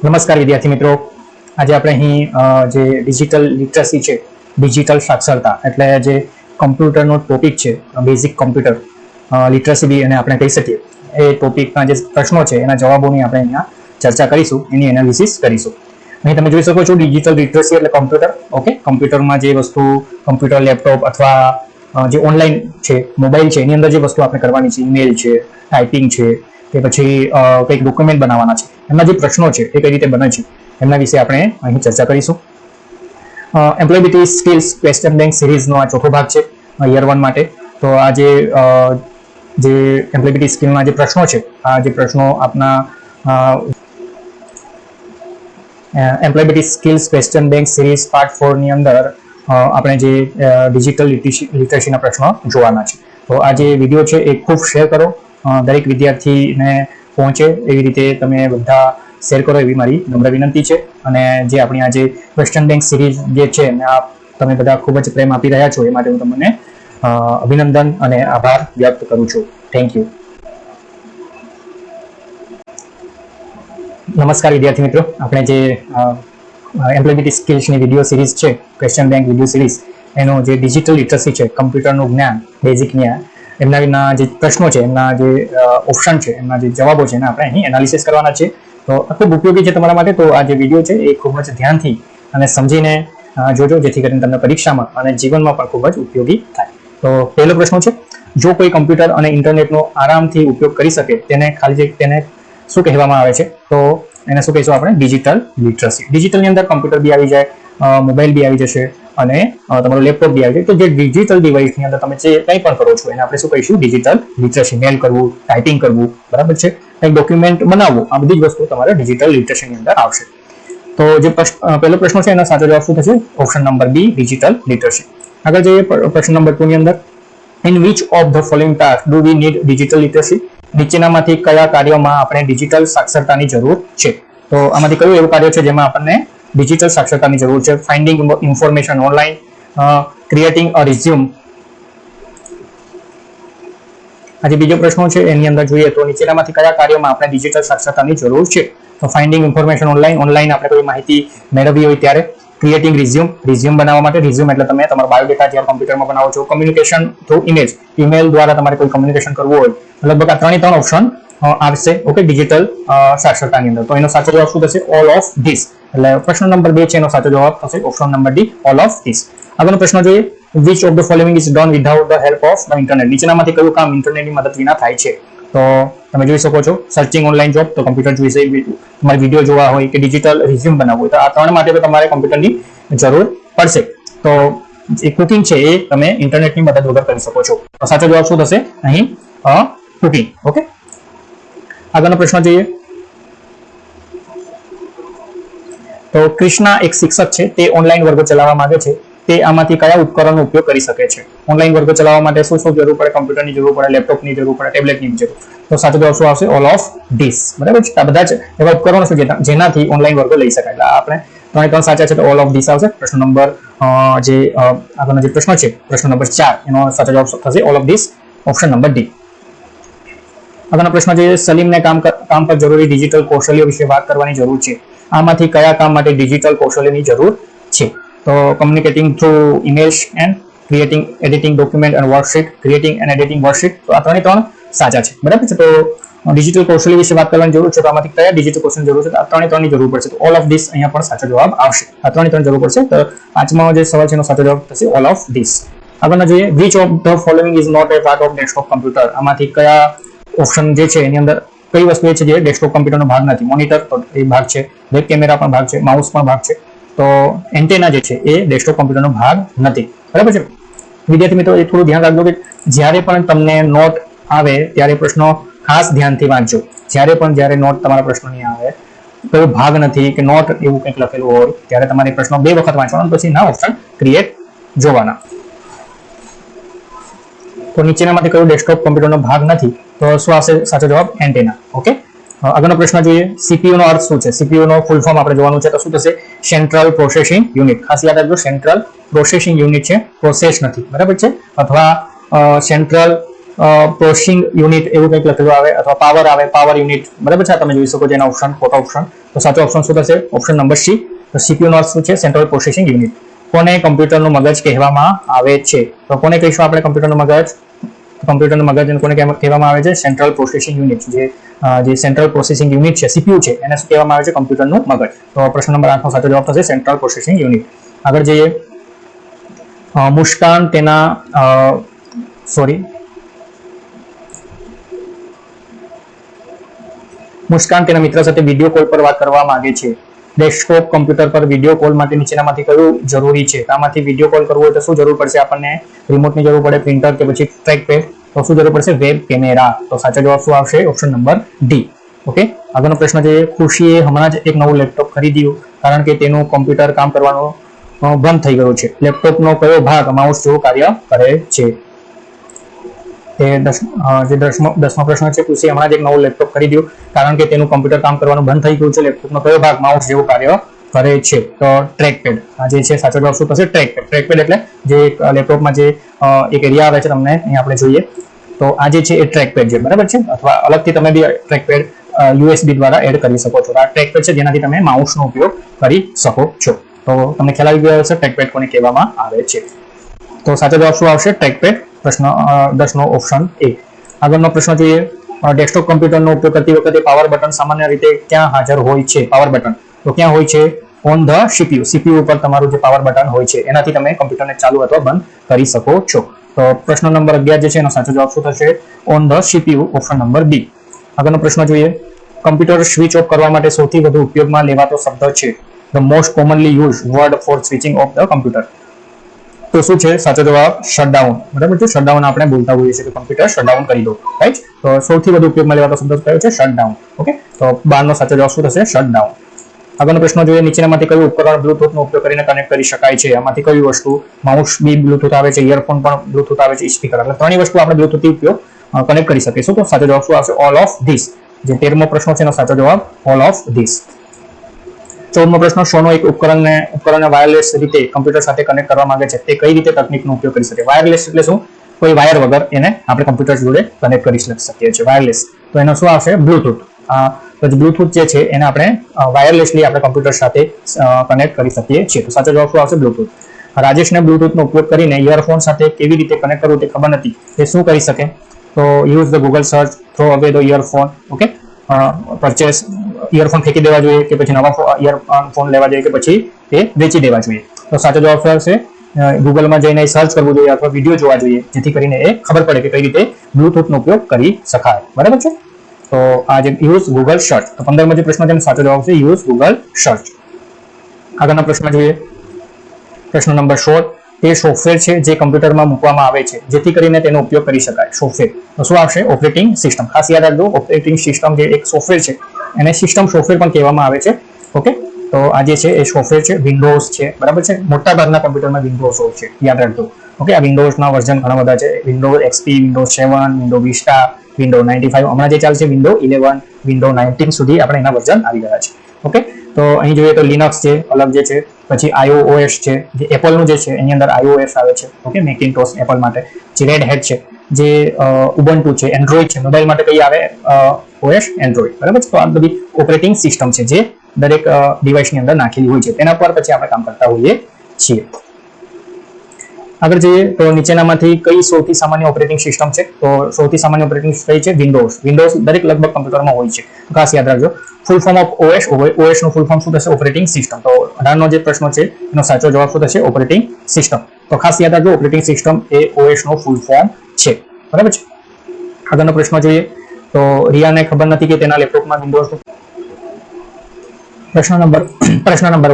નમસ્કાર વિદ્યાર્થી મિત્રો, આજે આપણે અહીં જે ડિજિટલ લિટરસી છે, ડિજિટલ સાક્ષરતા એટલે જે કમ્પ્યુટરનો ટોપિક છે, બેઝિક કમ્પ્યુટર લિટરસી બી એને આપણે કહી શકીએ, એ ટોપિકના જે પ્રશ્નો છે એના જવાબોની આપણે અહીંયા ચર્ચા કરીશું, એની એનાલિસિસ કરીશું. અહીં તમે જોઈ શકો છો ડિજિટલ લિટરસી એટલે કમ્પ્યુટર. ઓકે, કમ્પ્યુટરમાં જે વસ્તુ કમ્પ્યુટર, લેપટોપ અથવા જે ઓનલાઈન છે, મોબાઈલ છે, એની અંદર જે વસ્તુ આપણે કરવાની છે, ઈમેલ છે, ટાઈપિંગ છે, કે પછી કંઈક ડોક્યુમેન્ટ બનાવવાના છે, એમના જે પ્રશ્નો છે એ કઈ રીતે બને છે એમના વિશે આપણે અહીં ચર્ચા કરીશું. એમ્પ્લોયબિલિટી સ્કિલ્સ ક્વેશ્ચન બેંક સિરીઝનો આ ચોથો ભાગ છે યર 1 માટે. તો આ જે એમ્પ્લોયબિલિટી સ્કિલના જે પ્રશ્નો છે, આ જે પ્રશ્નો આપના employability skills question bank series part 4 ની અંદર આપણે જે ડિજિટલ લિટરસીના પ્રશ્નો જોવાના છે. તો આ જે વિડીયો છે એ ખૂબ શેર કરો, દરેક વિદ્યાર્થીને પહોંચે એવી રીતે તમે બધા શેર કરો એવી મારી નમ્ર વિનંતી છે. અને જે આપણી આ જે ક્વેશ્ચન બેંક સિરીઝ જે છે એને તમે બધા ખૂબ જ પ્રેમ આપી રહ્યા છો એ માટે હું તમને અભિનંદન અને આભાર વ્યક્ત કરું છું. Thank you. નમસ્કાર વિદ્યાર્થી મિત્રો, આપણે જે એમ્પ્લોયબિલિટી સ્કિલ્સની વિડીયો સિરીઝ છે, ક્વેશ્ચન બેંક વિડીયો સિરીઝ, એનો જે ડિજિટલ લિટરસી છે, કમ્પ્યુટરનું જ્ઞાન, બેઝિક જ્ઞાન, એમના જે પ્રશ્નો છે, એમના જે ઓપ્શન છે, એમના જે જવાબો છે એને આપણે અહીં એનાલિસિસ કરવાના છે. તો આ ખૂબ ઉપયોગી છે તમારા માટે. તો આ જે વિડીયો છે એ ખૂબ જ ધ્યાનથી અને સમજીને જોજો, જેથી કરીને તમને પરીક્ષામાં અને જીવનમાં પણ ખૂબ જ ઉપયોગી થાય. તો પહેલો પ્રશ્ન છે, જો કોઈ કમ્પ્યુટર અને ઇન્ટરનેટનો આરામથી ઉપયોગ કરી શકે તેને શું કહેવામાં આવે છે? તો એને શું કહીશું આપણે? Digital literacy. ડિજિટલની અંદર કમ્પ્યુટર બી આવી જાય, મોબાઈલ બી આવી જશે અને તમારું લેપટોપ બી આવી જાય. તો જે ડિજિટલ ડિવાઇસની અંદર તમે જે કંઈ પણ કરો છો એને આપણે શું કહીશું? Digital literacy. મેલ કરવું, ટાઈપિંગ કરવું, બરાબર છે, કંઈક ડોક્યુમેન્ટ બનાવવું, આ બધી જ વસ્તુ તમારે ડિજિટલ લિટરસીની અંદર આવશે. તો જે પહેલો પ્રશ્ન છે એનો સાચો જવાબ શું થશે? Option number B, digital literacy. આગળ જઈએ પ્રશ્ન નંબર 2 ની અંદર, in which of the following task do we need digital literacy? નીચેનામાંથી કયા કાર્યોમાં આપણે ડિજિટલ સાક્ષરતાની જરૂર છે? તો આમાંથી કયું એવું કાર્ય છે જેમાં આપણને ડિજિટલ સાક્ષરતાની જરૂર છે? ફાઇન્ડિંગ ઇન્ફોર્મેશન ઓનલાઈન, ક્રિએટિંગ અ રિઝ્યુમ. આજે બીજો પ્રશ્ન છે એની અંદર જોઈએ તો નીચેનામાંથી કયા કાર્યોમાં આપણે ડિજિટલ સાક્ષરતાની જરૂર છે? તો ફાઇન્ડિંગ ઇન્ફોર્મેશન ઓનલાઈન આપણે કોઈ માહિતી મેળવવી હોય ત્યારે, ક્રિએટિંગ રિઝ્યુમ બનાવવા માટે, રિઝ્યુમ એટલે તમે તમારો બાયોડેટા જ્યારે કમ્પ્યુટરમાં બનાવો છો, કમ્યુનિકેશન થ્રુ ઈમેલ દ્વારા તમારે કોઈ કમ્યુનિકેશન કરવું હોય, લગભગ આ ત્રણ ઓપ્શન આવશે. ઓકે, ડિજિટલ સાક્ષરતાની અંદર. તો એનો સાચો જવાબ શું થશે? All of this. એટલે પ્રશ્ન નંબર 2 છે એનો સાચો જવાબ થશે option number D, all of this. આગળનો પ્રશ્ન જોઈએ, which of the following is done without the help of the internet? નીચેનામાંથી કયું કામ ઇન્ટરનેટની મદદ વિના થાય છે? તો તમે જોઈ શકો છો, સર્ચિંગ ઓનલાઈન જોબ, તો કમ્પ્યુટર જોઈશે. તમારે વિડીયો જોવા હોય કે ડિજિટલ રિઝ્યુમ બનાવવું હોય, તો આ ત્રણ માટે તો તમારે કમ્પ્યુટરની જરૂર પડશે. તો જે કુકિંગ છે એ તમે ઇન્ટરનેટની મદદ વગર કરી શકો છો. તો સાચો જવાબ શું થશે અહીં? કુકિંગ. ઓકે, આગળનો પ્રશ્ન જોઈએ, તો કૃષ્ણા એક શિક્ષક છે, તે ઓનલાઈન વર્ગો ચલાવવા માંગે છે, તે આમાંથી કયા ઉપકરણનો ઉપયોગ કરી શકે છે? ઓનલાઈન વર્ગો ચલાવવા માટે શું જરૂર પડે? કમ્પ્યુટરની જરૂર પડે, લેપટોપની જરૂર પડે, ટેબ્લેટની જરૂર. તો સાચો જવાબ શું આવશે? All of this. બરાબર છે. આ બધા જ એવા ઉપકરણો છે જેનાથી ઓનલાઈન વર્ગો લઈ શકાય. એટલે આપણે ત્રણ સાચા છે, તો ઓલ ઓફ ધીસ આવશે. પ્રશ્ન નંબર જે આગળનો જે પ્રશ્ન છે, પ્રશ્ન નંબર 4, એનો સાચો જવાબ થશે all of this, option number D. આગળનો પ્રશ્ન છે, સલીમને કામ પર જરૂરી ડિજિટલ કૌશલ્યો વિશે વાત કરવાની જરૂર છે. આમાંથી કયા કામ માટે ડિજિટલ કૌશલ્યની જરૂર છે? તો communicating through emails and creating editing document and worksheet, creating and editing worksheet. તો આ ત્રણ સાચા છે. બરાબર છે. તો ડિજિટલ કૌશલ્ય વિશે વાત કરવાની જરૂર છે, તો આમાંથી કયા ડિજિટલ કૌશલ્યની જરૂર છે? તો આ ત્રણની જરૂર પડશે. તો ઓલ ઓફ ધીસ અહીંયા પણ સાચો જવાબ આવશે. આ ત્રણ જરૂર પડશે. તો પાંચમા જે સવાલ છે એનો સાચો જવાબ થશે ઓલ ઓફ ધીસ. આગળનો જોઈએ, which of the following is not a part of desktop computer? આમાંથી કયા ઓપ્શન જે છે એની અંદર કઈ વસ્તુ એ છે જે ડેસ્કટોપ કમ્પ્યુટરનો ભાગ નથી? મોનિટર તો એ ભાગ છે, વેબ કેમેરા પણ ભાગ છે, માઉસ પણ ભાગ છે. તો એન્ટેના જે છે એ ડેસ્કટોપ કમ્પ્યુટરનો ભાગ નથી. બરાબર છે વિદ્યાર્થી મિત્રો, એ થોડું ધ્યાન રાખજો કે જ્યારે પણ તમને નોટ આવે ત્યારે પ્રશ્નો ખાસ ધ્યાનથી વાંચજો. જ્યારે નોટ તમારા પ્રશ્નોની આવે, કયો ભાગ નથી કે નોટ એવું કંઈક લખેલું હોય, ત્યારે તમારે પ્રશ્નો 2 વખત વાંચવાનો, પછી ના ઓપ્શન ક્રિએટ જોવાના. તો નીચેનામાંથી કયો ડેસ્કટોપ કમ્પ્યુટરનો ભાગ નથી? તો શું આવશે સાચો જવાબ? એન્ટેના. ઓકે, આગળનો પ્રશ્ન જોઈએ, સીપીયુ નો અર્થ શું છે? સીપીયુ નો ફૂલ ફોર્મ આપણે જોવાનું છે. તો શું થશે? Central processing unit. ખાસ યાદ રાખજો, સેન્ટ્રલ પ્રોસેસિંગ યુનિટ છે, પ્રોસેસ નથી. બરાબર છે. અથવા સેન્ટ્રલ પ્રોસેસિંગ યુનિટ એવું કંઈક લખેલું આવે અથવા પાવર આવે, પાવર યુનિટ, બરાબર છે. તમે જોઈ શકો છો એના ઓપ્શન, ખોટા ઓપ્શન. તો સાચો ઓપ્શન શું થશે? Option number C. તો સીપીયુ નો શું છે? Central processing unit. કોને કમ્પ્યુટરનું મગજ કહેવામાં આવે છે? તો કોને કહીશું આપણે કમ્પ્યુટરનું મગજ? કમ્પ્યુટરનું મગજ કોને કહેવામાં આવે છે? Central processing unit. જે સેન્ટ્રલ પ્રોસેસિંગ યુનિટ છે, સીપીયુ છે, એને શું કહેવામાં આવે છે? કમ્પ્યુટરનું મગજ. તો પ્રશ્ન નંબર 8 નો સાચો જવાબ થશે સેન્ટ્રલ પ્રોસેસિંગ યુનિટ. આગળ જઈએ. મુસ્કાન તેના મિત્ર સાથે વિડીયો કોલ પર વાત કરવા માંગે છે. ડેસ્કટોપ કમ્પ્યુટર પર વિડીયો કોલ માટે નીચેનામાંથી કયું જરૂરી છે? આમાંથી વિડીયો કોલ કરવો હોય તો શું જરૂર પડશે આપણને? રિમોટની જરૂર પડે, પ્રિન્ટર કે પછી ટ્રેકપેડ. તો શું જરૂર પડશે? Web camera. તો સાચો જવાબ શું આવશે? Option number D. ઓકે. આગળનો પ્રશ્ન છે. ખુશીએ હમણાં જ એક નવું લેપટોપ ખરીદ્યું કારણ કે તેનું કમ્પ્યુટર કામ કરવાનું બંધ થઈ ગયું છે. લેપટોપનો કયો ભાગ માઉસ જેવું કાર્ય કરે છે? જે 10મો પ્રશ્ન છે. ખુશીએ હમણાં જ એક નવું લેપટોપ ખરીદ્યું કારણ કે તેનું કમ્પ્યુટર કામ કરવાનું બંધ થઈ ગયું છે. લેપટોપનો કયો ભાગ માઉસ જેવું કાર્ય કરે છે? તો ટ્રેકપેડ. આ જે છે સાચો જવાબ શું થશે? ટ્રેકપેડ. ટ્રેકપેડ એટલે જે લેપટોપમાં જે એક એરિયા આવે છે, તમને અહીં આપણે જોઈએ તો આ જે છે એ ટ્રેકપેડ છે, બરાબર છે. અથવા અલગથી તમે બી ટ્રેકપેડ યુએસબી દ્વારા એડ કરી શકો છો. આ ટ્રેકપેડ છે જેનાથી તમે માઉસનો ઉપયોગ કરી શકો છો. તો તમને ખ્યાલ આવી ગયો હશે ટ્રેકપેડ કોને કહેવામાં આવે છે. તો સાચો જવાબ શું આવશે? ટ્રેકપેડ. પ્રશ્ન 10 નો ઓપ્શન એ. આગળનો પ્રશ્ન જોઈએ. ડેસ્કટોપ કમ્પ્યુટરનો ઉપયોગ કરતી વખતે પાવર બટન સામાન્ય રીતે ક્યાં હાજર હોય છે? પાવર બટન તો ક્યાં હોય છે? On the CPU. સીપીયુ ઉપર તમારું જે પાવર બટન હોય છે એનાથી તમે કમ્પ્યુટરને ચાલુ અથવા બંધ કરી શકો છો. તો પ્રશ્ન નંબર 11 જે છે એનો સાચો જવાબ શું થશે? On the CPU. Option number B. આગળનો પ્રશ્ન જોઈએ. કમ્પ્યુટર સ્વિચ ઓફ કરવા માટે સૌથી વધુ ઉપયોગમાં લેવાતો શબ્દ છે. The most commonly use word for switching of the computer. તો શું છે સાચો જવાબ? શટડાઉન. બરાબર છે. શટડાઉન આપણે બોલતા હોઈએ છીએ કે કમ્પ્યુટર શટડાઉન કરી દો, રાઈટ? તો સૌથી વધુ ઉપયોગમાં લેવાતો શબ્દ કયો છે? શટડાઉન. ઓકે. તો 12 નો સાચો જવાબ શું થશે? શટડાઉન. આગળનો પ્રશ્ન જોઈએ. નીચેનામાંથી કયું ઉપકરણ બ્લુટૂથનો ઉપયોગ કરીને કનેક્ટ કરી શકાય છે? આમાંથી કઈ વસ્તુ? માઉસ બી બ્લુટૂથ આવે છે, ઇયરફોન પણ બ્લુટૂથ આવે છે, સ્પીકર. એટલે ત્રણેય વસ્તુ આપણે બ્લુટૂથથી ઉપયોગ કનેક્ટ કરી શકીશું. તો સાચો જવાબ શું આવશે? All of this. જે 13મો પ્રશ્ન છે એનો સાચો જવાબ ઓલ ઓફ ધીસ. 14મો પ્રશ્ન. શોનો એક ઉપકરણને વાયરલેસ રીતે કમ્પ્યુટર સાથે કનેક્ટ કરવા માંગે છે. તે કઈ રીતે તકનીકનો ઉપયોગ કરી શકે? વાયરલેસ એટલે શું? કોઈ વાયર વગર એને આપણે કમ્પ્યુટર જોડે કનેક્ટ કરી શકીએ છીએ. વાયરલેસ. તો એનો શું આવશે? બ્લુટૂથ. તો બ્લુટૂથ જે છે એને આપણે વાયરલેસલી આપણે કમ્પ્યુટર સાથે કનેક્ટ કરી શકીએ છીએ. તો સાચો જવાબ શું આવશે? બ્લુટૂથ. રાજેશને બ્લુટૂથનો ઉપયોગ કરીને ઇયરફોન સાથે કેવી રીતે કનેક્ટ કરવું તે ખબર નથી. તે શું કરી શકે? તો use the Google search, throw અવે the earphone. Okay. Purchase earphone ફેંકી દેવા જોઈએ કે પછી નવા ઇયરફોન લેવા જોઈએ કે પછી તે વેચી દેવા જોઈએ? તો સાચો જવાબ શું આવશે? ગૂગલમાં જઈને સર્ચ કરવું જોઈએ અથવા વિડીયો જોવા જોઈએ જેથી કરીને એ ખબર પડે કે કઈ રીતે બ્લુટૂથનો ઉપયોગ કરી શકાય. બરાબર છે. તો આ જે યુઝ ગૂગલ સર્ચ. તો 15મો જે પ્રશ્ન છે એનો સાચો જવાબ છે યુઝ ગૂગલ સર્ચ. આગળના પ્રશ્ન જોઈએ. પ્રશ્ન નંબર 16. તે સોફ્ટવેર છે જે કમ્પ્યુટરમાં મૂકવામાં આવે છે જેથી કરીને તેનો ઉપયોગ કરી શકાય. સોફ્ટવેર તો શું આવશે? Operating system. ખાસ યાદ રાખજો, ઓપરેટિંગ સિસ્ટમ જે એક સોફ્ટવેર છે એને સિસ્ટમ સોફ્ટવેર પણ કહેવામાં આવે છે. ઓકે. તો આ જે છે એ સોફ્ટવેર છે વિન્ડોઝ છે, બરાબર છે. મોટા ભાગના કમ્પ્યુટરમાં વિન્ડોઝ હોય છે, યાદ રાખજો. ઓકે. આ વિન્ડોઝના વર્ઝન ઘણા બધા છે. Windows XP, Windows 7, Windows vista, Windows 95. હમણાં જે ચાલશે વિન્ડોઝ 11, વિન્ડોઝ 19 સુધી આપણે એના વર્ઝન આવી ગયા છે. ઓકે. તો અહીં જોઈએ તો લિનક્સ છે અલગ જે છે, પછી iOS છે જે એપલનું જે છે એની અંદર iOS આવે છે. ઓકે. મેકિન્ટોશ એપલ માટે. જે રેડ હેટ છે, જે ઉબુન્ટુ છે, એન્ડ્રોઇડ છે. મોબાઈલ માટે કઈ આવે? OS Android. બરાબર છે. તો આ બધી ઓપરેટિંગ સિસ્ટમ છે જે દરેક ડિવાઇસની અંદર નાખેલી હોય છે. તેના પર પછી આપણે કામ કરતા હોઈએ છીએ. આગળ જઈએ તો નીચેનામાંથી કઈ સૌથી સામાન્ય ઓપરેટિંગ સિસ્ટમ છે? તો સૌથી સામાન્ય ઓપરેટિંગ કઈ છે? વિન્ડોઝ. વિન્ડોઝ દરેક લગભગ કમ્પ્યુટરમાં હોય છે. ખાસ યાદ રાખજો. Full form of OS. OS નું ફૂલ ફોર્મ શું થશે? Operating system. તો 18નો જે પ્રશ્ન છે એનો સાચો જવાબ શું થશે? Operating system. તો ખાસ યાદ રાખજો ઓપરેટિંગ સિસ્ટમ એ ઓએસ નું ફૂલ ફોર્મ છે. બરાબર છે. આગળનો પ્રશ્ન જોઈએ તો રિયાને ખબર નથી કે તેના લેપટોપમાં વિન્ડોઝ. પ્રશ્ન નંબર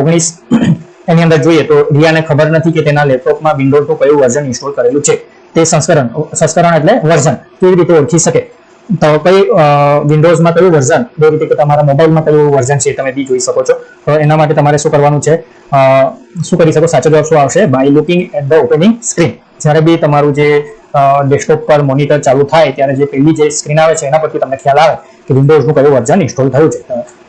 19 એની અંદર જોઈએ તો રિયાને ખબર નથી કે તેના લેપટોપમાં વિન્ડોઝનું કયું વર્ઝન ઇન્સ્ટોલ કરેલું છે. તે સંસ્કરણ એટલે વર્ઝન કેવી રીતે ઓળખી શકે? તો કઈ વિન્ડોઝમાં કયું વર્ઝન, એ રીતે કે તમારા મોબાઈલમાં કયું વર્ઝન છે તમે બી જોઈ શકો છો. તો એના માટે તમારે શું કરવાનું છે? શું કરી શકો? સાચો જવાબ શું આવશે? By looking at the opening screen. જ્યારે બી તમારું જે ડેસ્કટોપ પર મોનિટર ચાલુ થાય ત્યારે જે પહેલી જે સ્ક્રીન આવે છે એના પરથી તમને ખ્યાલ આવે કે વિન્ડોઝનું કયું વર્ઝન ઇન્સ્ટોલ થયું છે.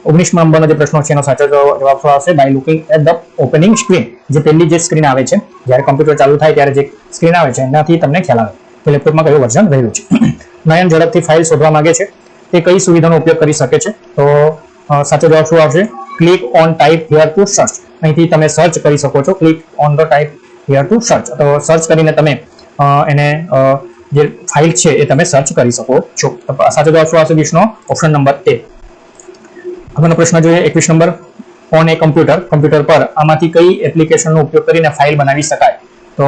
19મા નંબરનો જે પ્રશ્ન છે એનો સાચો જવાબ શું આવશે? By looking at the opening screen. જે પહેલી જે સ્ક્રીન આવે છે જ્યારે કમ્પ્યુટર ચાલુ થાય ત્યારે જે સ્ક્રીન આવે છે એનાથી તમને ખ્યાલ આવે કે લેપટોપમાં કયું વર્ઝન રહેલું છે. નયન ઝડપથી ફાઇલ શોધવા માંગે છે, તે કઈ સુવિધાનો ઉપયોગ કરી શકે છે? તો સાચો જવાબ શું આવશે? Click on type here two search. અહીંથી તમે સર્ચ કરી શકો છો. Click on the type here two search. તો સર્ચ કરીને તમે એને જે ફાઇલ છે એ તમે સર્ચ કરી શકો છો. તો સાચો જવાબ શું આવશે વિષ્ણુ? Option number A. આગળનો પ્રશ્ન જોઈએ 21 નંબર. ઓન એ કમ્પ્યુટર પર આમાંથી કઈ એપ્લિકેશનનો ઉપયોગ કરીને ફાઇલ બનાવી શકાય? તો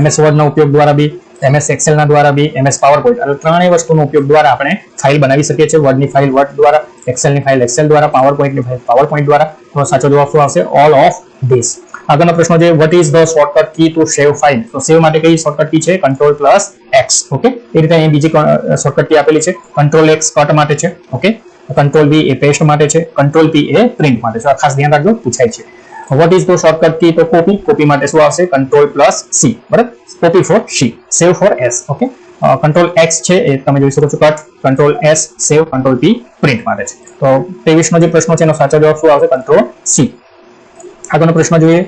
MS વર્ડનો ઉપયોગ દ્વારા બી, MS એક્સેલના દ્વારા બી, MS પાવરપોઈન્ટ, આ ત્રણેય વસ્તુનો ઉપયોગ દ્વારા આપણે ફાઇલ બનાવી શકીએ છીએ. વર્ડની ફાઇલ વર્ડ દ્વારા, એક્સેલની ફાઇલ એક્સેલ દ્વારા, પાવરપોઈન્ટની ફાઇલ પાવરપોઈન્ટ દ્વારા. તો સાચો જવાબ શું આવશે? All of this. આગળનો પ્રશ્ન છે what is the shortcut key to save file? તો સેવ માટે કઈ શોર્ટકટ કી છે? Ctrl+X. ઓકે, એ રીતે અહીં બીજી શોર્ટકટ કી આપેલી છે. Ctrl+X કટ માટે છે. ઓકે, Ctrl+V એ પેસ્ટ માટે છે. Ctrl+P એ પ્રિન્ટ માટે છે. ખાસ ધ્યાન રાખજો, પૂછાય છે. What is the shortcut key? તો કોપી માટે શું આવશે? Ctrl+C. બરાબર, copy for C, save for S. Okay, Ctrl+X છે એ તમે જોઈ શકો છો કટ, Ctrl+S સેવ, Ctrl+P પ્રિન્ટ માટે છે. તો 23 નો જે પ્રશ્ન છે એનો સાચો જવાબ શું આવશે? Ctrl+C. આગળનો પ્રશ્ન જોઈએ.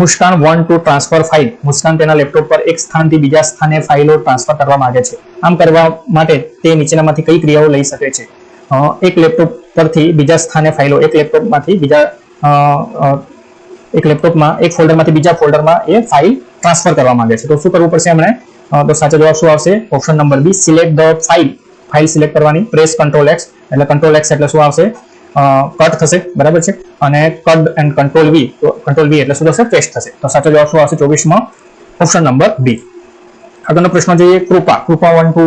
મુસ્કાન વોન્ટ ટુ ટ્રાન્સફર ફાઇલ. મુસ્કાન તેના લેપટોપ પર એક સ્થાનથી બીજા સ્થાને ફાઇલો ટ્રાન્સફર કરવા માંગે છે. આમ કરવા માટે તે નીચેનામાંથી કઈ ક્રિયાઓ લઈ શકે છે? એક લેપટોપ પરથી બીજા સ્થાને ફાઇલો, એક લેપટોપમાં એક ફોલ્ડરમાંથી બીજા ફોલ્ડરમાં એ ફાઇલ ટ્રાન્સફર કરવા માંગે છે. તો શું કરવું પડશે એમણે? તો સાચો જવાબ શું આવશે? Option number B. Select the file select કરવાની. Press Ctrl+X. એટલે Ctrl+X એટલે શું આવશે? કટ થશે. બરાબર છે. અને કટ એન્ડ Ctrl+V, તો Ctrl+V એટલે શું થશે? પેસ્ટ થશે. તો સાચો જવાબ શું આવશે 24 માં? Option number B. આગળનો પ્રશ્ન જોઈએ. Krupa want to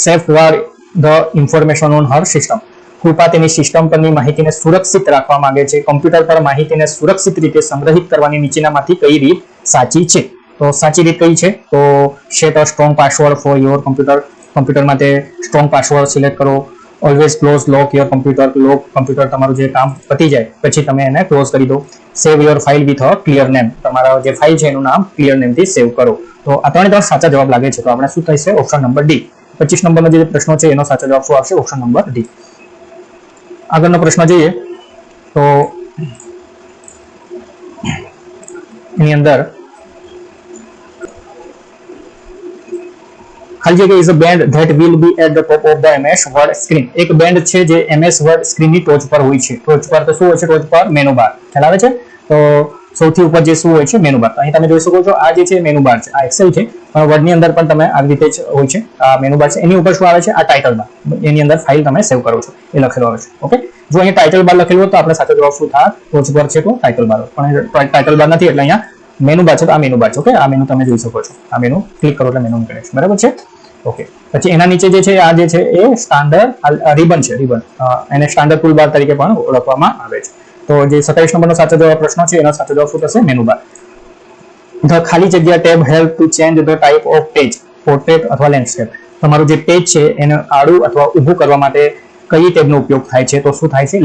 safeguard the information on her system. Krupa તેની સિસ્ટમ પરની માહિતીને સુરક્ષિત રાખવા માંગે છે. કમ્પ્યુટર પર માહિતીને સુરક્ષિત રીતે સંગ્રહિત કરવાની નીચેનામાંથી કઈ રીત સાચી છે? તો સાચી રીત કઈ છે? તો set a strong password for your computer માટે સ્ટ્રોંગ પાસવર્ડ સિલેક્ટ કરો. Always close lock your computer તમારું જે કામ પતી જાય પછી તમે એને ક્લોઝ કરી દો. સેવ your file with a clear name. તમારા જે ફાઇલ છે એનું નામ ક્લિયર નેમથી સેવ કરો. તો આ ત્રણ સાચા જવાબ લાગે છે. તો આપણે શું થશે? Option number D. 25 નંબરનો જે પ્રશ્ન છે એનો સાચો જવાબ શું આવશે? Option number D. આગળનો પ્રશ્ન જોઈએ તો એની અંદર ખાલી જગ્યા is a band that will be at the top of the MS word screen. એક બેન્ડ છે જે MS વર્ડ સ્ક્રીનની ટોચ પર હોય છે. ટોચ પર તો શું હોય છે? ટોચ પર મેનુ બાર. ખ્યાલ આવે છે? તો સૌથી ઉપર જે શું હોય છે? Menu bar. અહીં તમે જોઈ શકો છો આ જે છે મેનુ બાર છે. આ એક્સેલ છે, પણ વર્ડની અંદર પણ તમે આવી રીતે જ હોય છે. આ મેનુ બાર છે. એની ઉપર શું આવે છે? આ ટાઇટલ બાર. એની અંદર ફાઇલ તમે સેવ કરો છો એ લખેલું આવે છે. ઓકે, જો અહીંયા ટાઇટલ બાર લખેલું હોય તો આપણે સાચો જવાબ શું થાય? ટોચ પર છે તો ટાઇટલ બાર. પણ ટાઇટલ બાર નથી એટલે અહીંયા મેનુ બાર છે. તો આ મેનુ બાર છે. ઓકે, આ મેનુ તમે જોઈ શકો છો. આ મેનુ ક્લિક કરો એટલે મેનુ નીકળે છે. બરાબર છે? ઓકે, પછી એના નીચે જે છે આ જે છે એ સ્ટાન્ડર્ડ રિબન છે. રિબન એને સ્ટાન્ડર્ડ ટૂલ બાર તરીકે પણ ઓળખવામાં આવે છે. તો જે 27 નંબરનો સાચો જવાબ પ્રશ્ન છે એનો સાચો જવાબ શું થશે? Menu bar. ધ ખાલી જગ્યા tab help to change the type of page. Portrait અથવા લેન્ડસ્કેપ. તમારું જે પેજ છે એને આડું અથવા ઊભું કરવા માટે કઈ ટેબનો ઉપયોગ થાય છે? તો શું થાય છે?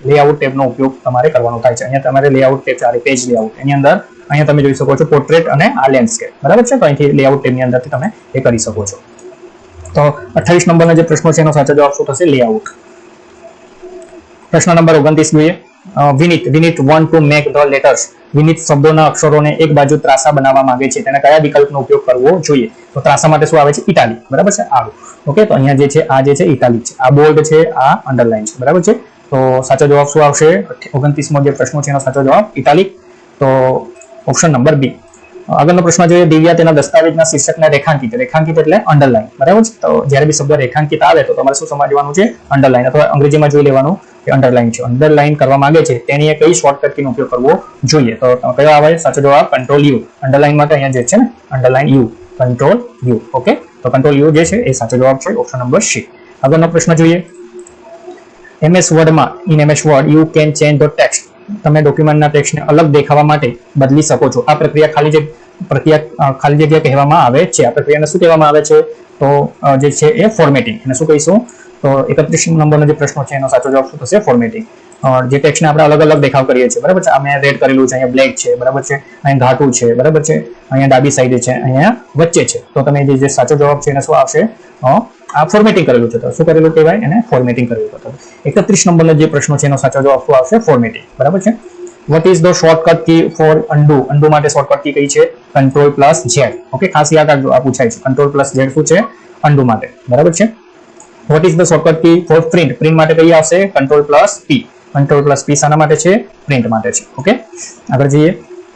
લેઆઉટ ટેબનો ઉપયોગ તમારે કરવાનો થાય છે. અહીંયા તમારે લેઆઉટ ટેબ છે, પેજ લેઆઉટ. એની અંદર અહીંયા તમે જોઈ શકો છો પોર્ટ્રેટ અને આ લેન્ડસ્કેપ. બરાબર છે? તો અહીંથી લેઆઉટ ટેબની અંદરથી તમે એ કરી શકો છો. તો 28 નંબરના જે પ્રશ્નો છે એનો સાચો જવાબ શું થશે? લેઆઉટ. પ્રશ્ન નંબર 29 જોઈએ. Vineet want to make the letters. Vineet શબ્દોના અક્ષરોને એક બાજુ ત્રાસા બનાવવા માંગે છે. તેને કયા વિકલ્પનો ઉપયોગ કરવો જોઈએ? તો ત્રાસા માટે શું આવે છે? ઇટાલિક. બરાબર છે? આવું. ઓકે, તો અહીંયા જે છે આ જે છે ઇટાલિક છે, આ બોલ્ડ છે, આ અંડરલાઇન છે. બરાબર છે? તો સાચો જવાબ શું આવશે? 29મો જે પ્રશ્નો છે એનો સાચો જવાબ ઇટાલિક. તો ઓપ્શન નંબર B. આગળનો પ્રશ્ન જોઈએ. દિવ્યા તેના દસ્તાવેજના શીર્ષકને રેખાંકિત એટલે અંડરલાઇન. બરાબર છે? તો જ્યારે બી શબ્દ રેખાંકિત આવે તો તમારે શું સમજવાનું છે? અંડરલાઇન. અથવા અંગ્રેજીમાં જોઈ લેવાનું કે અંડરલાઇન છે. અંડરલાઇન કરવા માંગે છે તેની કઈ શોર્ટકટ કીનો ઉપયોગ કરવો જોઈએ? તો કયો આવે? સાચો જવાબ Ctrl+U. અંડરલાઇન માટે અહીંયા જે છે ને અંડરલાઇન U, Ctrl+U. ઓકે, તો Ctrl+U જે છે એ સાચો જવાબ છે. Option number C. આગળનો પ્રશ્ન જોઈએ. MS વર્ડમાં in MS Word you can change the text. તમે ડોક્યુમેન્ટના ટેક્સ્ટને અલગ દેખાવા માટે બદલી શકો છો. આ પ્રક્રિયા ખાલી જગ્યા કહેવામાં આવે છે. આ પ્રક્રિયાને શું કહેવામાં આવે છે? તો જે છે એ ફોર્મેટિંગ. અને શું કહીશું? તો 31 નંબરનો જે પ્રશ્ન છે એનો સાચો જવાબ શું થશે? ફોર્મેટિંગ. જે ટેક્સ્ટને આપણે અલગ અલગ દેખાવ કરીએ છીએ. બરાબર છે? આ મેં રેડ કરેલું છે, અહીંયા બ્લેક છે. બરાબર છે? અહીંયા ઘાટું છે. બરાબર છે? અહીંયા ડાબી સાઈડે છે, અહીંયા વચ્ચે છે. તો તમે જે સાચો જવાબ છે એને શું આવશે? આ ફોર્મેટિંગ કરેલું છે. તો શું કરેલું કહેવાય? એને ફોર્મેટિંગ કરેલું હતું. 31 નંબરનો જે પ્રશ્ન છે એનો સાચો જવાબ શું આવશે? ફોર્મેટિંગ. બરાબર છે? What is the shortcut key for undo માટે શોર્ટકટ કી કઈ છે Ctrl+Z. ઓકે, ખાસ યાદ રાખજો, આ પૂછાય છે. Ctrl+Z શું છે અન્ડુ માટે, બરાબર છે. What is the shortcut key for print માટે કઈ આવશે Ctrl+P. Ctrl+P શાના માટે છે પ્રિન્ટ માટે છે. ઓકે, આગળ જઈએ.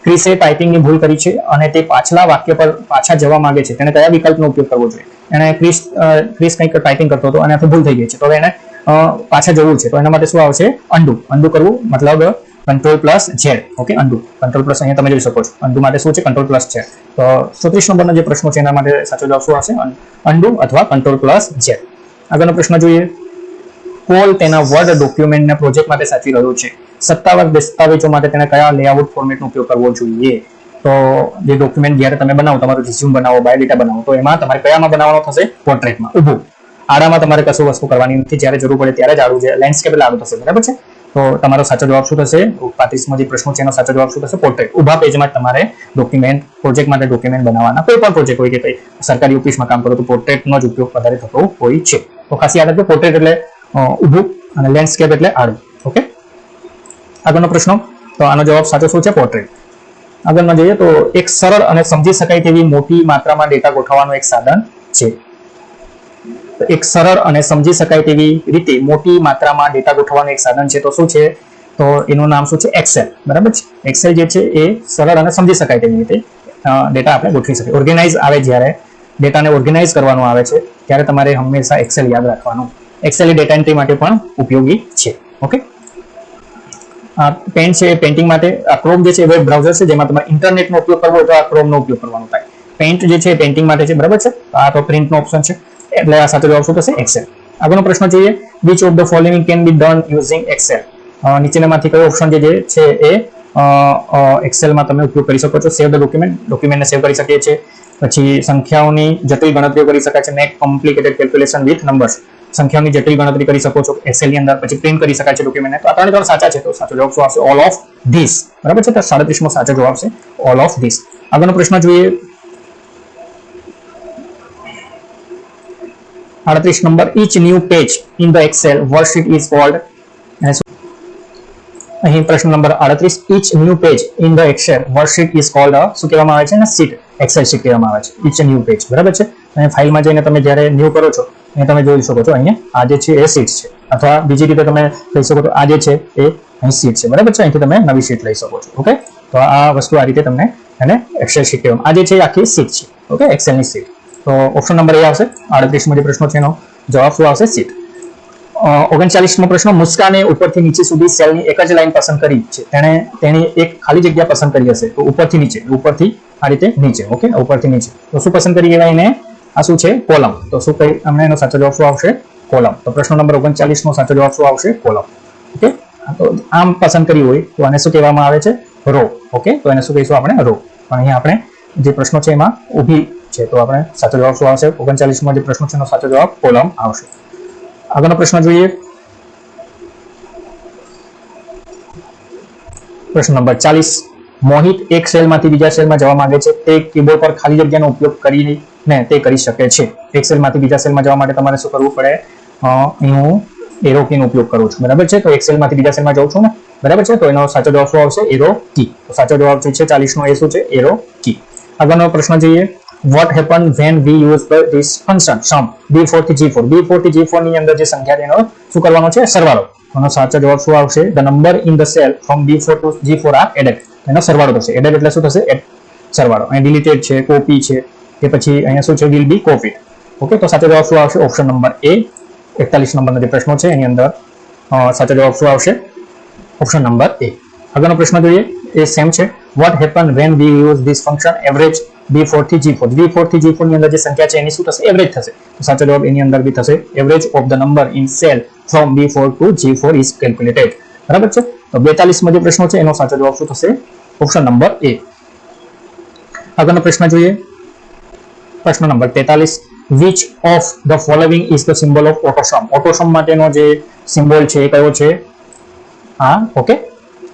ક્રિસે ટાઈપિંગની ભૂલ કરી છે અને તે પાછલા વાક્ય પર પાછા જવા માંગે છે, તેને કયા વિકલ્પનો ઉપયોગ કરવો જોઈએ? એને ક્રિસ કંઈક ટાઈપિંગ કરતો હતો અને ભૂલ થઈ ગઈ છે, તો એને પાછા જવું છે, તો એના માટે શું આવશે અન્ડુ કરવું, મતલબ Ctrl+Z. ઓકે, અન્ડુ. Ctrl+ અહીંયા તમે જોઈ શકો છો, અન્ડુ માટે શું છે Ctrl+Z. તો 34 નંબરનો જે પ્રશ્ન છે એના માટે સાચો જવાબ શું આવશે અન્ડુ અથવા Ctrl+Z. આગળનો પ્રશ્ન જોઈએ. કોલ તેના વર્ડ ડોક્યુમેન્ટના પ્રોજેક્ટ માટે સાચવી રહ્યો છે. સત્તાવાર દસ્તાવેજો માટે તેને કયા લેઆઉટ ફોર્મેટનો ઉપયોગ કરવો જોઈએ? તો જે ડોક્યુમેન્ટ જ્યારે તમે બનાવો, તમારું રિઝ્યુમ બનાવો, બાયોડેટા બનાવો, તો એમાં તમારે કયામાં બનાવવાનો થશે પોર્ટ્રેટમાં, ઊભું. આડામાં તમારે કશું વસ્તુ કરવાની નથી, જ્યારે જરૂર પડે ત્યારે જ આડું છે, લેન્ડસ્કેપ એટલે આડું થશે, બરાબર છે. તો તમારો સાચો જવાબ શું થશે? 35માં જે પ્રશ્નો છે એનો સાચો જવાબ શું થશે? પોર્ટ્રેટ. ઊભા પેજમાં તમારે ડોક્યુમેન્ટ પ્રોજેક્ટ માટે ડોક્યુમેન્ટ બનાવવાના, કોઈ પણ પ્રોજેક્ટ હોય કે કઈ સરકારી ઓફિસમાં કામ કરો તો પોર્ટ્રેટનો જ ઉપયોગ વધારે થતો હોય છે. તો ખાસ યાદ રાખજો, પોર્ટ્રેટ એટલે ઊભું અને લેન્ડસ્કેપ એટલે આડું. ઓકે, આગળનો પ્રશ્ન. તો આનો જવાબ સાચો શું છે? પોર્ટ્રેટ. આગળમાં જઈએ તો એક સરળ અને સમજી શકાય તેવી મોટી માત્રામાં ડેટા ગોઠવવાનું એક સાધન છે. એક સરળ અને સમજી શકાય તેવી રીતે મોટી માત્રામાં ડેટા ગોઠવવાનું એક સાધન છે, તો શું છે? તો એનું નામ શું છે? એક્સેલ, બરાબર છે. એક્સેલ જે છે એ સરળ અને સમજી શકાય તેવી રીતે ડેટા આપણે ગોઠવી શકીએ. ઓર્ગેનાઇઝ આવે, જ્યારે ડેટાને ઓર્ગેનાઇઝ કરવાનું આવે છે ત્યારે તમારે હંમેશા એક્સેલ યાદ રાખવાનું. એક્સેલ એ ડેટા એન્ટ્રી માટે પણ ઉપયોગી છે. ઓકે, પેન્ટ છે પેઇન્ટિંગ માટે. આ ક્રોમ જે છે વેબ બ્રાઉઝર છે, જેમાં તમારે ઇન્ટરનેટનો ઉપયોગ કરવો હોય તો આ ક્રોમનો ઉપયોગ કરવાનો થાય. પેઇન્ટ જે છે પેઇન્ટિંગ માટે છે, બરાબર છે. આ તો પ્રિન્ટનો ઓપ્શન છે, એટલે આ સાચો જવાબ શું થશે? એક્સેલ. આગળનો પ્રશ્ન જોઈએ. Which of the following can be done using excel? નીચેનામાંથી કયો ઓપ્શન જે છે એ એક્સેલમાં તમે ઉપયોગ કરી શકો છો? સેવ ધ ડોક્યુમેન્ટને સેવ કરી શકીએ છીએ. પછી સંખ્યાઓની જટિલ ગણતરીઓ કરી શકાય છે. Make complicated calculation with numbers. સંખ્યાઓની જટિલ ગણતરી કરી શકો છો એક્સેલની અંદર. પછી પ્રિન્ટ કરી શકાય છે ડોક્યુમેન્ટને. તો આ ત્રણ સાચા છે, તો સાચો જવાબ શું આવશે? ઓલ ઓફ ધીસ, બરાબર છે. તો 37મો સાચો જવાબ છે ઓલ ઓફ ધીસ. આગળનો પ્રશ્ન જોઈએ. 38 number. each new page in the excel worksheet is called. અહીં પ્રશ્ન number 38. each new page in the excel worksheet is called શું કહેવામાં આવે છે? ને શીટ, એક્સેલ શીટ કહેવામાં આવે છે. each new page, બરાબર છે. અને ફાઇલમાં જઈને તમે જ્યારે ન્યુ કરો છો એ તમે જોઈ શકો છો અહીંયા આ જે છે એ શીટ છે, અથવા બીજી રીતે તમે કહી શકો તો આ જે છે એ અહીં શીટ છે, બરાબર છે. અહીંથી તમે નવી શીટ લઈ શકો છો. ઓકે, તો આ વસ્તુ આ રીતે તમને એને એક્સેલ શીટ કહેવામાં. આ જે છે આખી શીટ છે. ઓકે, એક્સેલની શીટ. તો ઓપ્શન નંબર એ આવશે. 38મો જે પ્રશ્ન છે એનો જવાબ શું આવશે? શીટ. 39મો પ્રશ્ન. મુસ્કાને ઉપરથી નીચે સુધી સેલની એક જ લાઈન પસંદ કરી છે. તેણે એક ખાલી જગ્યા પસંદ કરી હશે, તો ઉપરથી નીચે, ઉપરથી આ રીતે નીચે. ઓકે, ઉપરથી નીચે તો શું પસંદ કરી કહેવાય એને? આ શું છે? કોલમ. તો શું કહી અમને એનો સાચો જવાબ શું આવશે? કોલમ. તો પ્રશ્ન નંબર 39નો સાચો જવાબ શું આવશે? કોલમ. ઓકે, તો આમ પસંદ કરી હોય તો આને શું કહેવામાં આવે છે? રો. ઓકે, તો એને શું કહીશું આપણે? રો. પણ અહીંયા આપણે જે પ્રશ્નો છે એમાં ઊભી છે, તો આપણે સાચો જવાબ શું આવશે? 39મો જે પ્રશ્ન છે એનો સાચો જવાબ કોલમ આવશે. આગળનો પ્રશ્ન જોઈએ. પ્રશ્ન નંબર 40. મોહિત એક સેલમાંથી બીજા સેલમાં જવા માંગે છે. તે કીબોર્ડ પર ખાલી જગ્યાનો ઉપયોગ કરીને તે કરી શકે છે. એક સેલમાંથી બીજા સેલમાં જવા માટે તમારે શું કરવું પડે? અહીં હું એરો કીનો ઉપયોગ કરું છું, બરાબર છે. તો એક સેલમાંથી બીજા સેલમાં જાઉં છું ને, બરાબર છે. તો એનો સાચો જવાબ શું આવશે? Arrow key. તો સાચો જવાબ જે છે 40નો એ શું છે? Arrow key. આગળનો પ્રશ્ન જોઈએ. what happen when we use this function sum b4 થી g4? b4 થી g4 ની અંદર જે સંખ્યા છે એનો શું કરવાનો છે? સરવાળો. એનો સાચો જવાબ શું આવશે? the number in the cell from b4 to g4 are added. એનો સરવાળો થશે. એડેડ એટલે શું થશે? સરવાળો. અહીં ડિલીટેડ છે, કોપી છે, કે પછી અહીંયા શું છે? will be copied. ઓકે, તો સાચો જવાબ શું આવશે? ઓપ્શન નંબર એ. 41 નંબરનો જે પ્રશ્ન છે એની અંદર સાચો જવાબ શું આવશે? ઓપ્શન નંબર એ. આગળનો પ્રશ્ન જોઈએ. એ સેમ છે. what happen when we use this function average b4 થી g4? b4 થી g4 ની અંદર જે સંખ્યા છે એની શું થશે? એવરેજ થશે. તો સાચો જવાબ એની અંદર બી થશે average of the number in cell from b4 to g4 is calculated. બરાબર છે. તો 42માં જે પ્રશ્ન છે એનો સાચો જવાબ શું થશે? ઓપ્શન નંબર એ. આગળનો પ્રશ્ન જોઈએ. પ્રશ્ન number 43. which of the following is the symbol of AutoSum? AutoSum માટેનો જે સિમ્બોલ છે એ કયો છે? હા, ઓકે,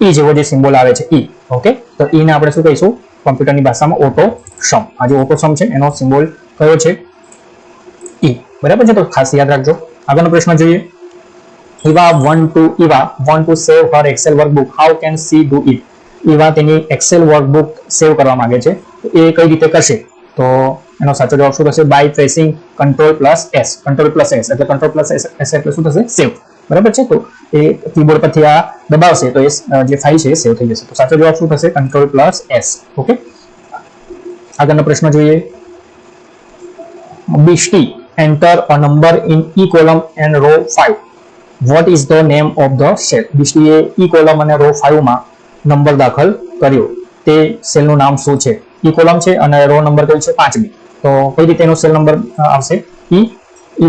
ઈ જેવો જે સિમ્બોલ આવે છે ઈ. ઓકે, તો ઈ ને આપણે શું કહીશું કોમ્પ્યુટરની ભાષામાં? AutoSum. આ જે AutoSum છે એનો સિમ્બોલ કયો છે? ઈ, બરાબર છે. તો ખાસ યાદ રાખજો. આગળનો પ્રશ્ન જોઈએ. Eva want to save her Excel workbook. How can she do it? એવા તેની એક્સેલ વર્કબુક સેવ કરવા માંગે છે. એ કઈ રીતે કરશે? તો એનો સાચો જવાબ શું થશે? By pressing Ctrl+S. Ctrl+S એટલે Ctrl+S એટલે શું થશે? સેવ. બરાબર છે. તો એ કીબોર્ડ પરથી આ દબાવશે તો એ જે ફાઇલ છે એ સેવ થઈ જશે. તો સાચો જવાબ શું થશે? Ctrl+S. ઓકે. આગળનો પ્રશ્ન જોઈએ. BST enter a number in E column and row 5. What is the name of the cell? BST A E column અને row 5 માં નંબર દાખલ કર્યો. તે સેલનું નામ શું છે? E column છે અને રો નંબર કયો છે? 5B. તો કઈ રીતે એનો સેલ નંબર આવશે? E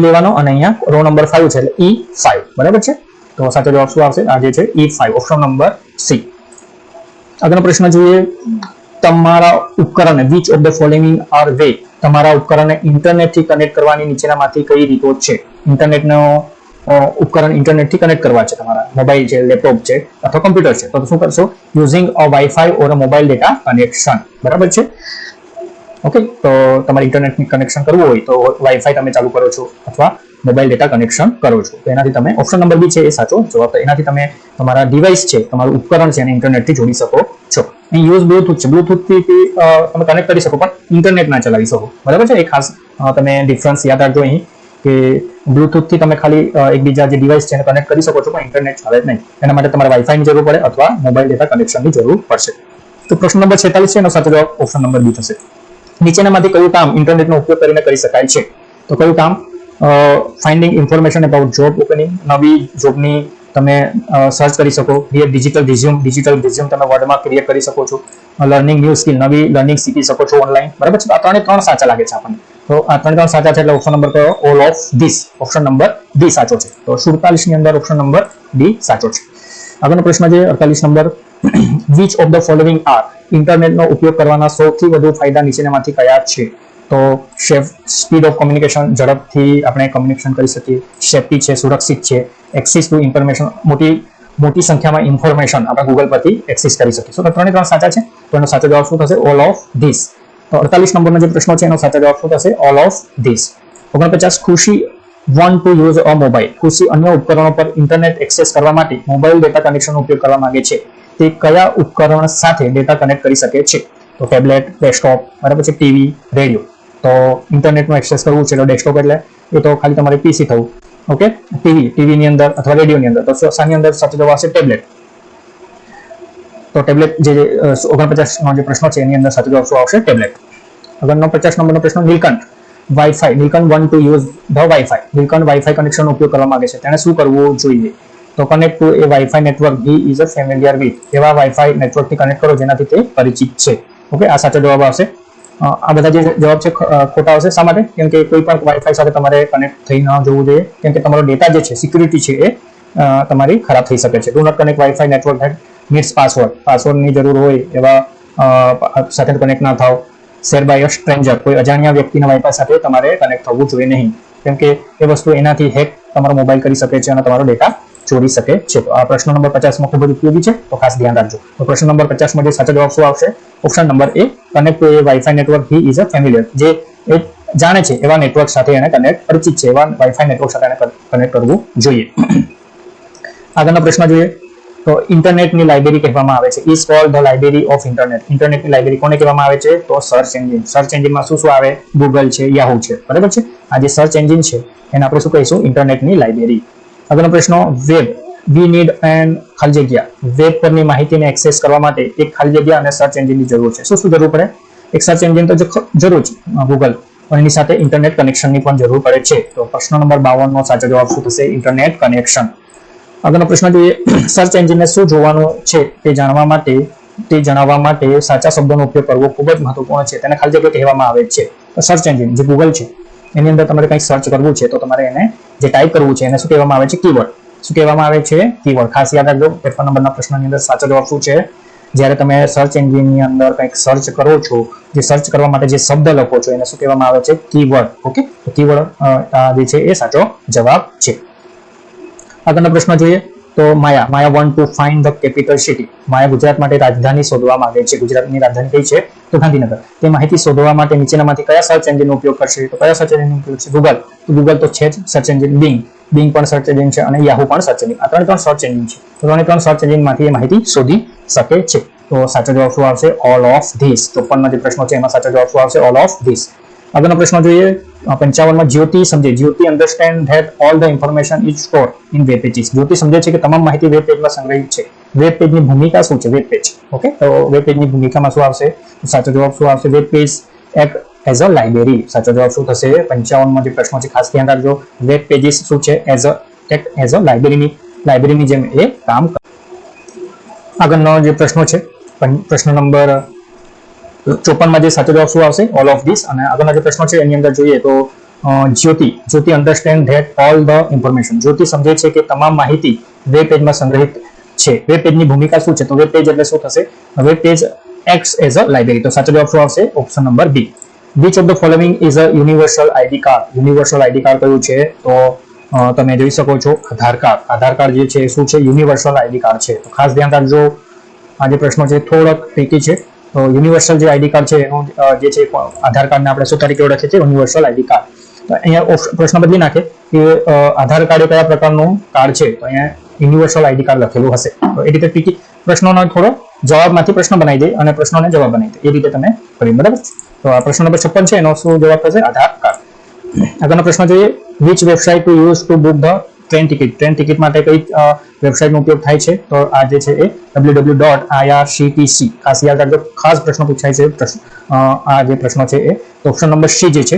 લેવાનો અને અહીંયા રો નંબર 5 છે એટલે E5. બરાબર છે. તો સાચો જવાબ શું આવશે? આ જે છે E5, ઓપ્શન નંબર C. આગળનો પ્રશ્ન જોઈએ. તમારા ઉપકરણને which of the following are way? તમારા ઉપકરણને ઇન્ટરનેટથી કનેક્ટ કરવાની નીચેનામાંથી કઈ રીતો છે? ઇન્ટરનેટનો ઉપકરણ ઇન્ટરનેટથી કનેક્ટ કરવા છે, તમારા મોબાઈલ છે, લેપટોપ છે અથવા કમ્પ્યુટર છે, તો શું કરશો? Using a wifi or a mobile data connection. બરાબર છે. ઓકે. તો તમારે ઇન્ટરનેટની કનેક્શન કરવું હોય તો વાઈફાઈ તમે ચાલુ કરો છો અથવા મોબાઈલ ડેટા કનેક્શન કરો છો. તો એનાથી તમે ઓપ્શન નંબર બી છે એ સાચો જવાબ. એનાથી તમે તમારા ડિવાઇસ છે, તમારું ઉપકરણ છે એને ઇન્ટરનેટથી જોડી શકો છો. અહીં યુઝ બ્લુટૂથ છે, બ્લુટૂથથી તમે કનેક્ટ કરી શકો પણ ઇન્ટરનેટ ના ચલાવી શકો. બરાબર છે. એ ખાસ તમે ડિફરન્સ યાદ રાખજો અહીં કે બ્લુટૂથથી તમે ખાલી એકબીજા જે ડિવાઇસ છે એને કનેક્ટ કરી શકો છો પણ ઇન્ટરનેટ ચાલે જ નહીં. એના માટે તમારે વાઈફાઈની જરૂર પડે અથવા મોબાઈલ ડેટા કનેક્શનની જરૂર પડશે. તો પ્રશ્ન નંબર 46 છે એનો સાચો જવાબ ઓપ્શન નંબર બી થશે. નીચેનામાંથી કયું કામ ઇન્ટરનેટનો ઉપયોગ કરીને કરી શકાય છે? તો કયું કામ? Finding information about job opening, નવી જોબની તમે સર્ચ કરી શકો. ક્રિએટ ડિજિટલ રિઝ્યુમ તમે વર્ડમાં ક્રિએટ કરી શકો છો. લર્નિંગ ન્યૂ સ્કિલ, નવી લર્નિંગ શીખી શકો છો ઓનલાઈન. બરાબર છે. આ ત્રણ સાચા લાગે છે આપણને. તો આ ત્રણ સાચા છે એટલે ઓપ્શન નંબર કયો? All of this. Option number D સાચો છે. તો 47 ની અંદર ઓપ્શન નંબર ડી સાચો છે. આગળનો પ્રશ્ન છે 48 number. which of the following are? ઇન્ટરનેટનો ઉપયોગ કરવાના સૌથી વધુ ફાયદા નીચેનામાંથી કયા છે? તો સ્પીડ ઓફ કોમ્યુનિકેશન, ઝડપથી આપણે કોમ્યુનિકેશન કરી શકીએ. સેફ્ટી છે, સુરક્ષિત છે. એક્સેસ ટુ ઇન્ફોર્મેશન, મોટી સંખ્યામાં ઇન્ફોર્મેશન આપણે ગૂગલ પરથી એક્સેસ કરી શકીશું. તો ત્રણે ત્રણ સાચા છે. તો એનો સાચો જવાબ શું થશે? All of this. તો 48 નંબરનો જે પ્રશ્ન છે એનો સાચો જવાબ શું થશે? All of this. 49 ખુશી want to use a mobile. ખુશી અન્ય ઉપકરણો પર ઇન્ટરનેટ એક્સેસ કરવા માટે મોબાઈલ ડેટા કનેક્શનનો ઉપયોગ કરવા માંગે છે. તે કયા ઉપકરણ સાથે ડેટા કનેક્ટ કરી શકે છે? તો ટેબ્લેટ, ડેસ્કટોપ, બરાબર છે, ટીવી, રેડિયો. તો ઇન્ટરનેટનો એક્સેસ કરવું છે તો ડેસ્કટોપ એટલે એ તો ખાલી તમારે પીસી થવું. ઓકે. ટીવીની અંદર અથવા રેડિયોની અંદર. તો શાની અંદર સાચો જવાબ આવશે? ટેબ્લેટ. તો ટેબ્લેટ જે 49 નો જે પ્રશ્ન છે એની અંદર સાચો જવાબ શું આવશે? ટેબ્લેટ. આગળનો 50 નંબરનો પ્રશ્ન. Neelkanth want to use the Wi-Fi. Neelkanth WiFi કનેક્શનનો ઉપયોગ કરવા માંગે છે. તેણે શું કરવું જોઈએ? તો connect to a wifi network he is a familiar with. એવા વાઈફાઈ નેટવર્કથી કનેક્ટ કરો જેનાથી તે પરિચિત છે. ઓકે. આ સાચો જવાબ આવશે. આ બધા જે જવાબ છે ખોટા આવશે. શા માટે? કેમ કે કોઈ પણ વાઈફાઈ સાથે તમારે કનેક્ટ થઈ ન જવું જોઈએ. કેમ કે તમારો ડેટા જે છે, સિક્યુરિટી છે એ તમારી ખરાબ થઈ શકે છે. Do not connect wifi network head needs પાસવર્ડની જરૂર હોય એવા સાથે કનેક્ટ ના થાવ. શેર બાય અ સ્ટ્રેન્જર, કોઈ અજાણ્યા વ્યક્તિના વાઈફાઈ સાથે તમારે કનેક્ટ થવું જોઈએ નહીં. કેમ કે એ વસ્તુ એનાથી હેક તમારો મોબાઈલ કરી શકે છે અને તમારો ડેટા ચોરી શકે છે. તો આ પ્રશ્ન નંબર 50 માં ખૂબ જ ઉપયોગી છે. તો ખાસ ધ્યાન રાખજો. તો પ્રશ્ન નંબર 50 માં જે સાચો જવાબ શું આવશે? Option number A. Connect to a wifi network he is a familiar. જે એ જાણે છે એવા નેટવર્ક સાથે એને કનેક્ટ, પરિચિત છે એવા વાઈફાઈ નેટવર્ક સાથે એને કનેક્ટ કરવું જોઈએ. આગળનો પ્રશ્ન જોઈએ. તો ઇન્ટરનેટની લાઇબ્રેરી કહેવામાં આવે છે. Is cold the library of internet. ઇન્ટરનેટની લાઇબ્રેરી કોને કહેવામાં આવે છે? તો સર્ચ એન્જિન. સર્ચ એન્જિનમાં શું શું આવે? ગૂગલ છે, યાહુ છે. બરાબર છે. આ જે સર્ચ એન્જિન છે એને આપણે શું કહીશું? ઇન્ટરનેટની લાઇબ્રેરી. આગળનો પ્રશ્ન. વેબ વી નીડ એન્ડ ખાલી જગ્યા. વેબ પરની માહિતીને એક્સેસ કરવા માટે એક ખાલી જગ્યા અને સર્ચ એન્જિનની જરૂર છે. શું જરૂર પડે? એક સર્ચ એન્જિન તો જરૂર છે, ગૂગલ, પણ એની સાથે ઇન્ટરનેટ કનેક્શનની પણ જરૂર પડે છે. તો પ્રશ્ન નંબર 52 નો સાચો જવાબ શું થશે? Internet connection. આગળનો પ્રશ્ન જોઈએ. સર્ચ એન્જિનને શું જોવાનું છે તે જણાવવા માટે સાચા શબ્દોનો ઉપયોગ કરવો ખૂબ જ મહત્વપૂર્ણ છે. તેને ખાલી જગ્યા કહેવામાં આવે છે. તો સર્ચ એન્જિન જે ગૂગલ છે એની અંદર તમારે કંઈક સર્ચ કરવું છે તો તમારે એને જે ટાઈપ કરવું છે એને શું કહેવામાં આવે છે? કીવર્ડ. શું કહેવામાં આવે છે? કીવર્ડ. ખાસ યાદ રાખજો. 53 નંબરના પ્રશ્નની અંદર સાચો જવાબ શું છે? જ્યારે તમે સર્ચ એન્જિનની અંદર કંઈક સર્ચ કરો છો, જે સર્ચ કરવા માટે જે શબ્દ લખો છો એને શું કહેવામાં આવે છે? કીવર્ડ. ઓકે. તો કીવર્ડ જે છે એ સાચો જવાબ છે. આગળનો પ્રશ્ન જોઈએ. તો Maya want to find the capital city. Maya Gujarat માટે રાજધાની શોધવા માંગે છે. ગુજરાતની રાજધાની કઈ છે? તો ગાંધીનગર. તે માહિતી શોધવા માટે નીચેનામાંથી કયા સર્ચ એન્જિનનો ઉપયોગ કરશે? તો કયા સર્ચ એન્જિનનો ઉપયોગ છે? ગૂગલ. તો ગૂગલ તો છે જ સર્ચ એન્જિન. બિંગ પણ સર્ચ એન્જિન છે અને યાહુ પણ સર્ચ એન્જિન. આ ત્રણ સર્ચ એન્જિન છે. તો ત્રણ સર્ચ એન્જિનમાંથી એ માહિતી શોધી શકે છે. તો સાચો જવાબ શું આવશે? All of this. 54 માં જે પ્રશ્નો છે એમાં સાચો જવાબ શું આવશે? All of this. આગળનો પ્રશ્ન જોઈએ 55 માં જ્યોતિ સમજે. Jyoti understand that all the information is stored in web pages. Jyoti સમજે છે કે તમામ માહિતી વેબ પેજમાં સંગ્રહિત છે. વેબ પેજની ભૂમિકા શું છે? Web page. ઓકે, તો વેબ પેજની ભૂમિકામાં શું આવશે? સાચો જવાબ શું આવશે? Web page act as a library. સાચો જવાબ શું થશે? 55 માં જે પ્રશ્નો છે ખાસ ધ્યાન રાખજો. વેબ પેજીસ શું છે? એક્ટ એઝ અ લાઇબ્રેરીની જેમ એ કામ કરે. આગળનો જે પ્રશ્નો છે પ્રશ્ન નંબર 54 માં જે સાચો જવાબ શું આવશે? All of this. અને આગળના જે પ્રશ્નો છે એની અંદર જોઈએ તો Jyoti understand that all the information. Jyoti સમજે છે કે તમામ માહિતી વેબ પેજમાં સંગ્રહિત છે. વેબ પેજની ભૂમિકા શું છે? તો વેબ પેજ એટલે શું થશે? Web page acts as a library. તો સાચો જવાબ શું આવશે? Option number B. Which of the following is a universal ID card. Universal ID card કયું છે? તો તમે જોઈ શકો છો આધાર કાર્ડ. આધાર કાર્ડ જે છે શું છે? યુનિવર્સલ આઈડી કાર્ડ છે. તો ખાસ ધ્યાન રાખજો, આ જે પ્રશ્નો છે થોડોક ટ્રિકી છે. તો યુનિવર્સલ જે આઈડી કાર્ડ છે એનું જે છે આધાર કાર્ડને આપણે શું તરીકે ઓળખીએ છીએ? Universal ID card. તો અહીંયા પ્રશ્ન બદલી નાખે કે આધાર કાર્ડ એ કયા પ્રકારનું કાર્ડ છે? તો અહીંયા યુનિવર્સલ આઈડી કાર્ડ લખેલું હશે. તો એ રીતે ટ્રિકી પ્રશ્નોનો થોડો જવાબમાંથી પ્રશ્ન બનાવી દે અને પ્રશ્નોને જવાબ બનાવી દે, એ રીતે તમે કરી. બરાબર. તો આ પ્રશ્ન નંબર 56 છે એનો શું જવાબ થશે? આધાર કાર્ડ. આગળનો પ્રશ્ન જોઈએ which website to use to book the train ticket. Train ticket માટે કઈ વેબસાઇટનો ઉપયોગ થાય છે? તો આ જે છે એ www.irctc. ખાસ યાદ રાખજો, ખાસ પ્રશ્ન પૂછાય છે. આ જે પ્રશ્નો છે એ ઓપ્શન નંબર સી જે છે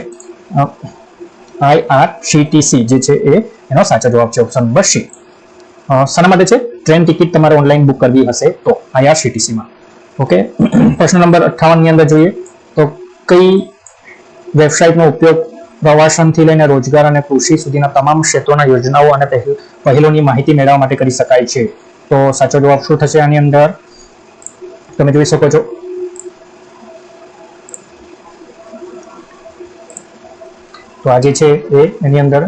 IRCTC જે છે એ એનો સાચો જવાબ છે. Option number C. શાના માટે છે? ટ્રેન ટિકિટ તમારે ઓનલાઈન બુક કરવી હશે તો IRCTC માં. ઓકે, પ્રશ્ન નંબર 58 ની અંદર જોઈએ તો કઈ વેબસાઇટનો ઉપયોગ પ્રવાસનથી લઈને રોજગાર અને કૃષિ સુધીના તમામ ક્ષેત્રોના યોજનાઓ અને પહેલોની માહિતી મેળવવા માટે કરી શકાય છે? તો સાચો જવાબ શું થશે આની અંદર? તમે જોઈ શકો છો તો આ જે છે એની અંદર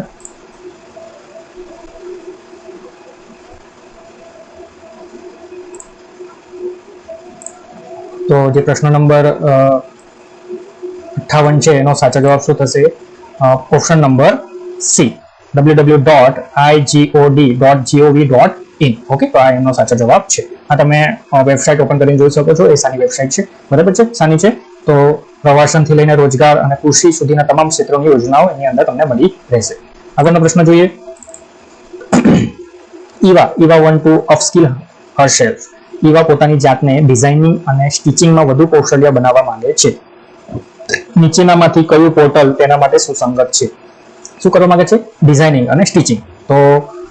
તો જે પ્રશ્ન નંબર 58 છે એનો સાચો જવાબ શું થશે? Option number C www.igod.gov.in. Okay, તો આ એનો સાચો જવાબ છે. આ તમે વેબસાઇટ ઓપન કરીને જોઈ શકો છો. એ સાની વેબસાઇટ છે. બરાબર છે, સાની છે. તો પ્રવાસનથી લઈને રોજગાર અને કૃષિ સુધીના તમામ ક્ષેત્રોની યોજનાઓ એની અંદર તમને મળી રહેશે. આગળનો પ્રશ્ન જોઈએ Eva want to upskill herself. Eva પોતાની જાતને ડિઝાઇનિંગ અને સ્ટિચિંગમાં વધુ કૌશલ્ય બનાવવા માંગે છે. નીચેનામાંથી કયું પોર્ટલ તેના માટે સુસંગત છે? શું કરવા માંગે છે? ડિઝાઇનિંગ અને સ્ટિચિંગ. તો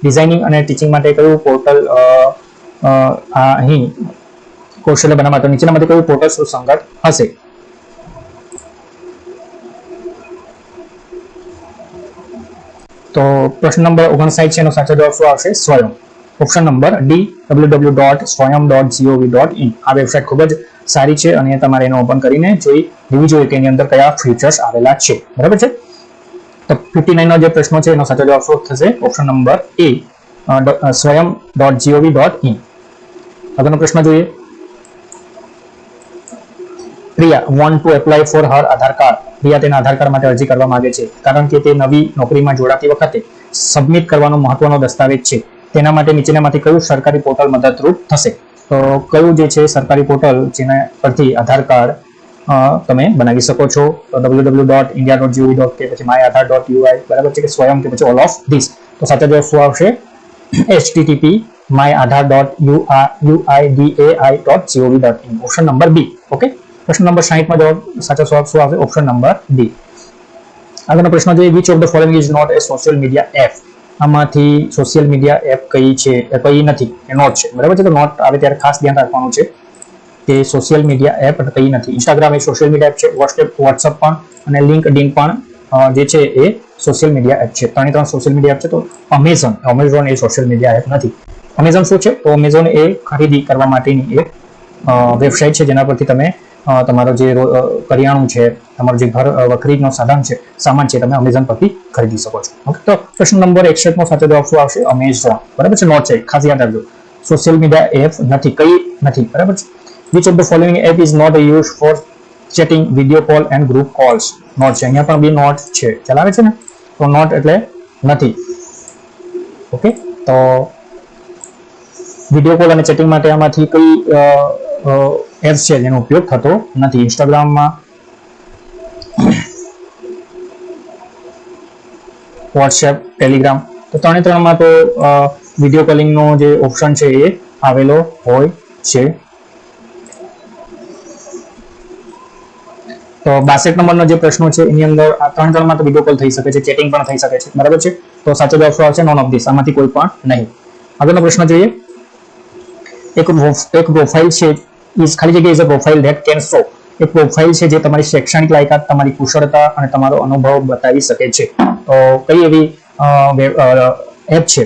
ડિઝાઇનિંગ અને ટીચિંગ માટે કયું પોર્ટલ અહીં કૌશલ્ય બનાવવા માટે નીચેનામાંથી કયું પોર્ટલ સુસંગત હશે? તો પ્રશ્ન નંબર 59 છે એનો સાચો જવાબ શું આવશે? સ્વયં. Option number D www.swayam.gov.in. આ વેબસાઇટ ખૂબ જ સારી છે અને તમારે એને ઓપન કરીને જોવી જોઈએ કે એની અંદર કયા ફીચર્સ આવેલા છે. બરાબર છે. તો 59 નો જે પ્રશ્ન છે એનો સાચો જવાબ શું થશે? ઓપ્શન નંબર એ swayam.gov.in. આગળનો પ્રશ્ન જોઈએ Priya want to apply for her Aadhaar card. Priya તેના આધાર કાર્ડ માટે અરજી કરવા માંગે છે કારણ કે તે નવી નોકરીમાં જોડાતી વખતે સબમિટ કરવાનો મહત્વનો દસ્તાવેજ છે. તેના માટે નીચેનામાંથી કયું સરકારી પોર્ટલ મદદરૂપ થશે? તો કયું જે છે સરકારી પોર્ટલ જેના પરથી આધાર કાર્ડ તમે બનાવી શકો છો? તો www.india.gov. કે પછી myaadhar.ui. બરાબર છે કે સ્વયં કે પછી ઓલ ઓફ ધીસ. તો સાચો જવાબ શું આવશે? http myaadhar.uidai.gov.in. Option number B. Okay, પ્રશ્ન નંબર 60 માં જવાબ સાચો જવાબ શું આવશે? Option number D. આગળનો પ્રશ્ન જોઈએ which of the following is not a social media app. આમાંથી સોશિયલ મીડિયા એપ કઈ છે? કઈ નથી? એ નોટ છે. બરાબર છે. તો નોટ આવે ત્યારે ખાસ ધ્યાન રાખવાનું છે કે સોશિયલ મીડિયા એપ કઈ નથી. ઇન્સ્ટાગ્રામ એ સોશિયલ મીડિયા એપ છે. વોટ્સએપ પણ અને લિંકડઇન પણ જે છે એ સોશિયલ મીડિયા એપ છે. ત્રણ સોશિયલ મીડિયા એપ છે. તો અમેઝોન એ સોશિયલ મીડિયા એપ નથી. અમેઝોન શું છે? તો અમેઝોન એ ખરીદી કરવા માટેની એક વેબસાઇટ છે જેના પરથી તમે તમારો જે કરિયાણું છે, તમારું જે ઘર ખરીદનો સામાન છે તમે અમેઝોન પરથી ખરીદી શકો છો. ઓકે, તો પ્રશ્ન નંબર 61 નો સાચો જવાબ શું આવશે? અમેઝોન. બરાબર છે, નોટ છે. ખાસ યાદ રાખજો, સોશિયલ મીડિયા એપ નથી. કઈ નથી? બરાબર છે. Which of the following app is not use for chatting, video call and group calls. Not છે. અહીંયા પણ બી નોટ છે. ચલાવે છે ને, તો નોટ એટલે નથી. ઓકે, તો વિડીયો કોલ અને ચેટિંગ માટે આમાંથી કઈ એપ્સ છે જેનો ઉપયોગ થતો નથી. ઇન્સ્ટાગ્રામમાં, વોટ્સએપ, ટેલિગ્રામ, તો ત્રણમાં તો વિડીયો કોલિંગનો જે ઓપ્શન છે એ આવેલો હોય છે. તો 62 નંબરનો જે પ્રશ્નો છે એની અંદર આ ત્રણમાં તો વિડીયો કોલ થઈ શકે છે, ચેટિંગ પણ થઈ શકે છે, બરાબર છે. તો સાચો જવાબ શું આવશે? નોન ઓફ ધીસ, આમાંથી કોઈ પણ નહીં. આગળનો પ્રશ્ન જોઈએ. એક પ્રોફાઇલ છે, ખાલી જગ્યા is a profile that can show. એક પ્રોફાઇલ છે જે તમારી શૈક્ષણિક લાયકાત, તમારી કુશળતા અને તમારો અનુભવ બતાવી શકે છે. તો કઈ એવી એપ છે,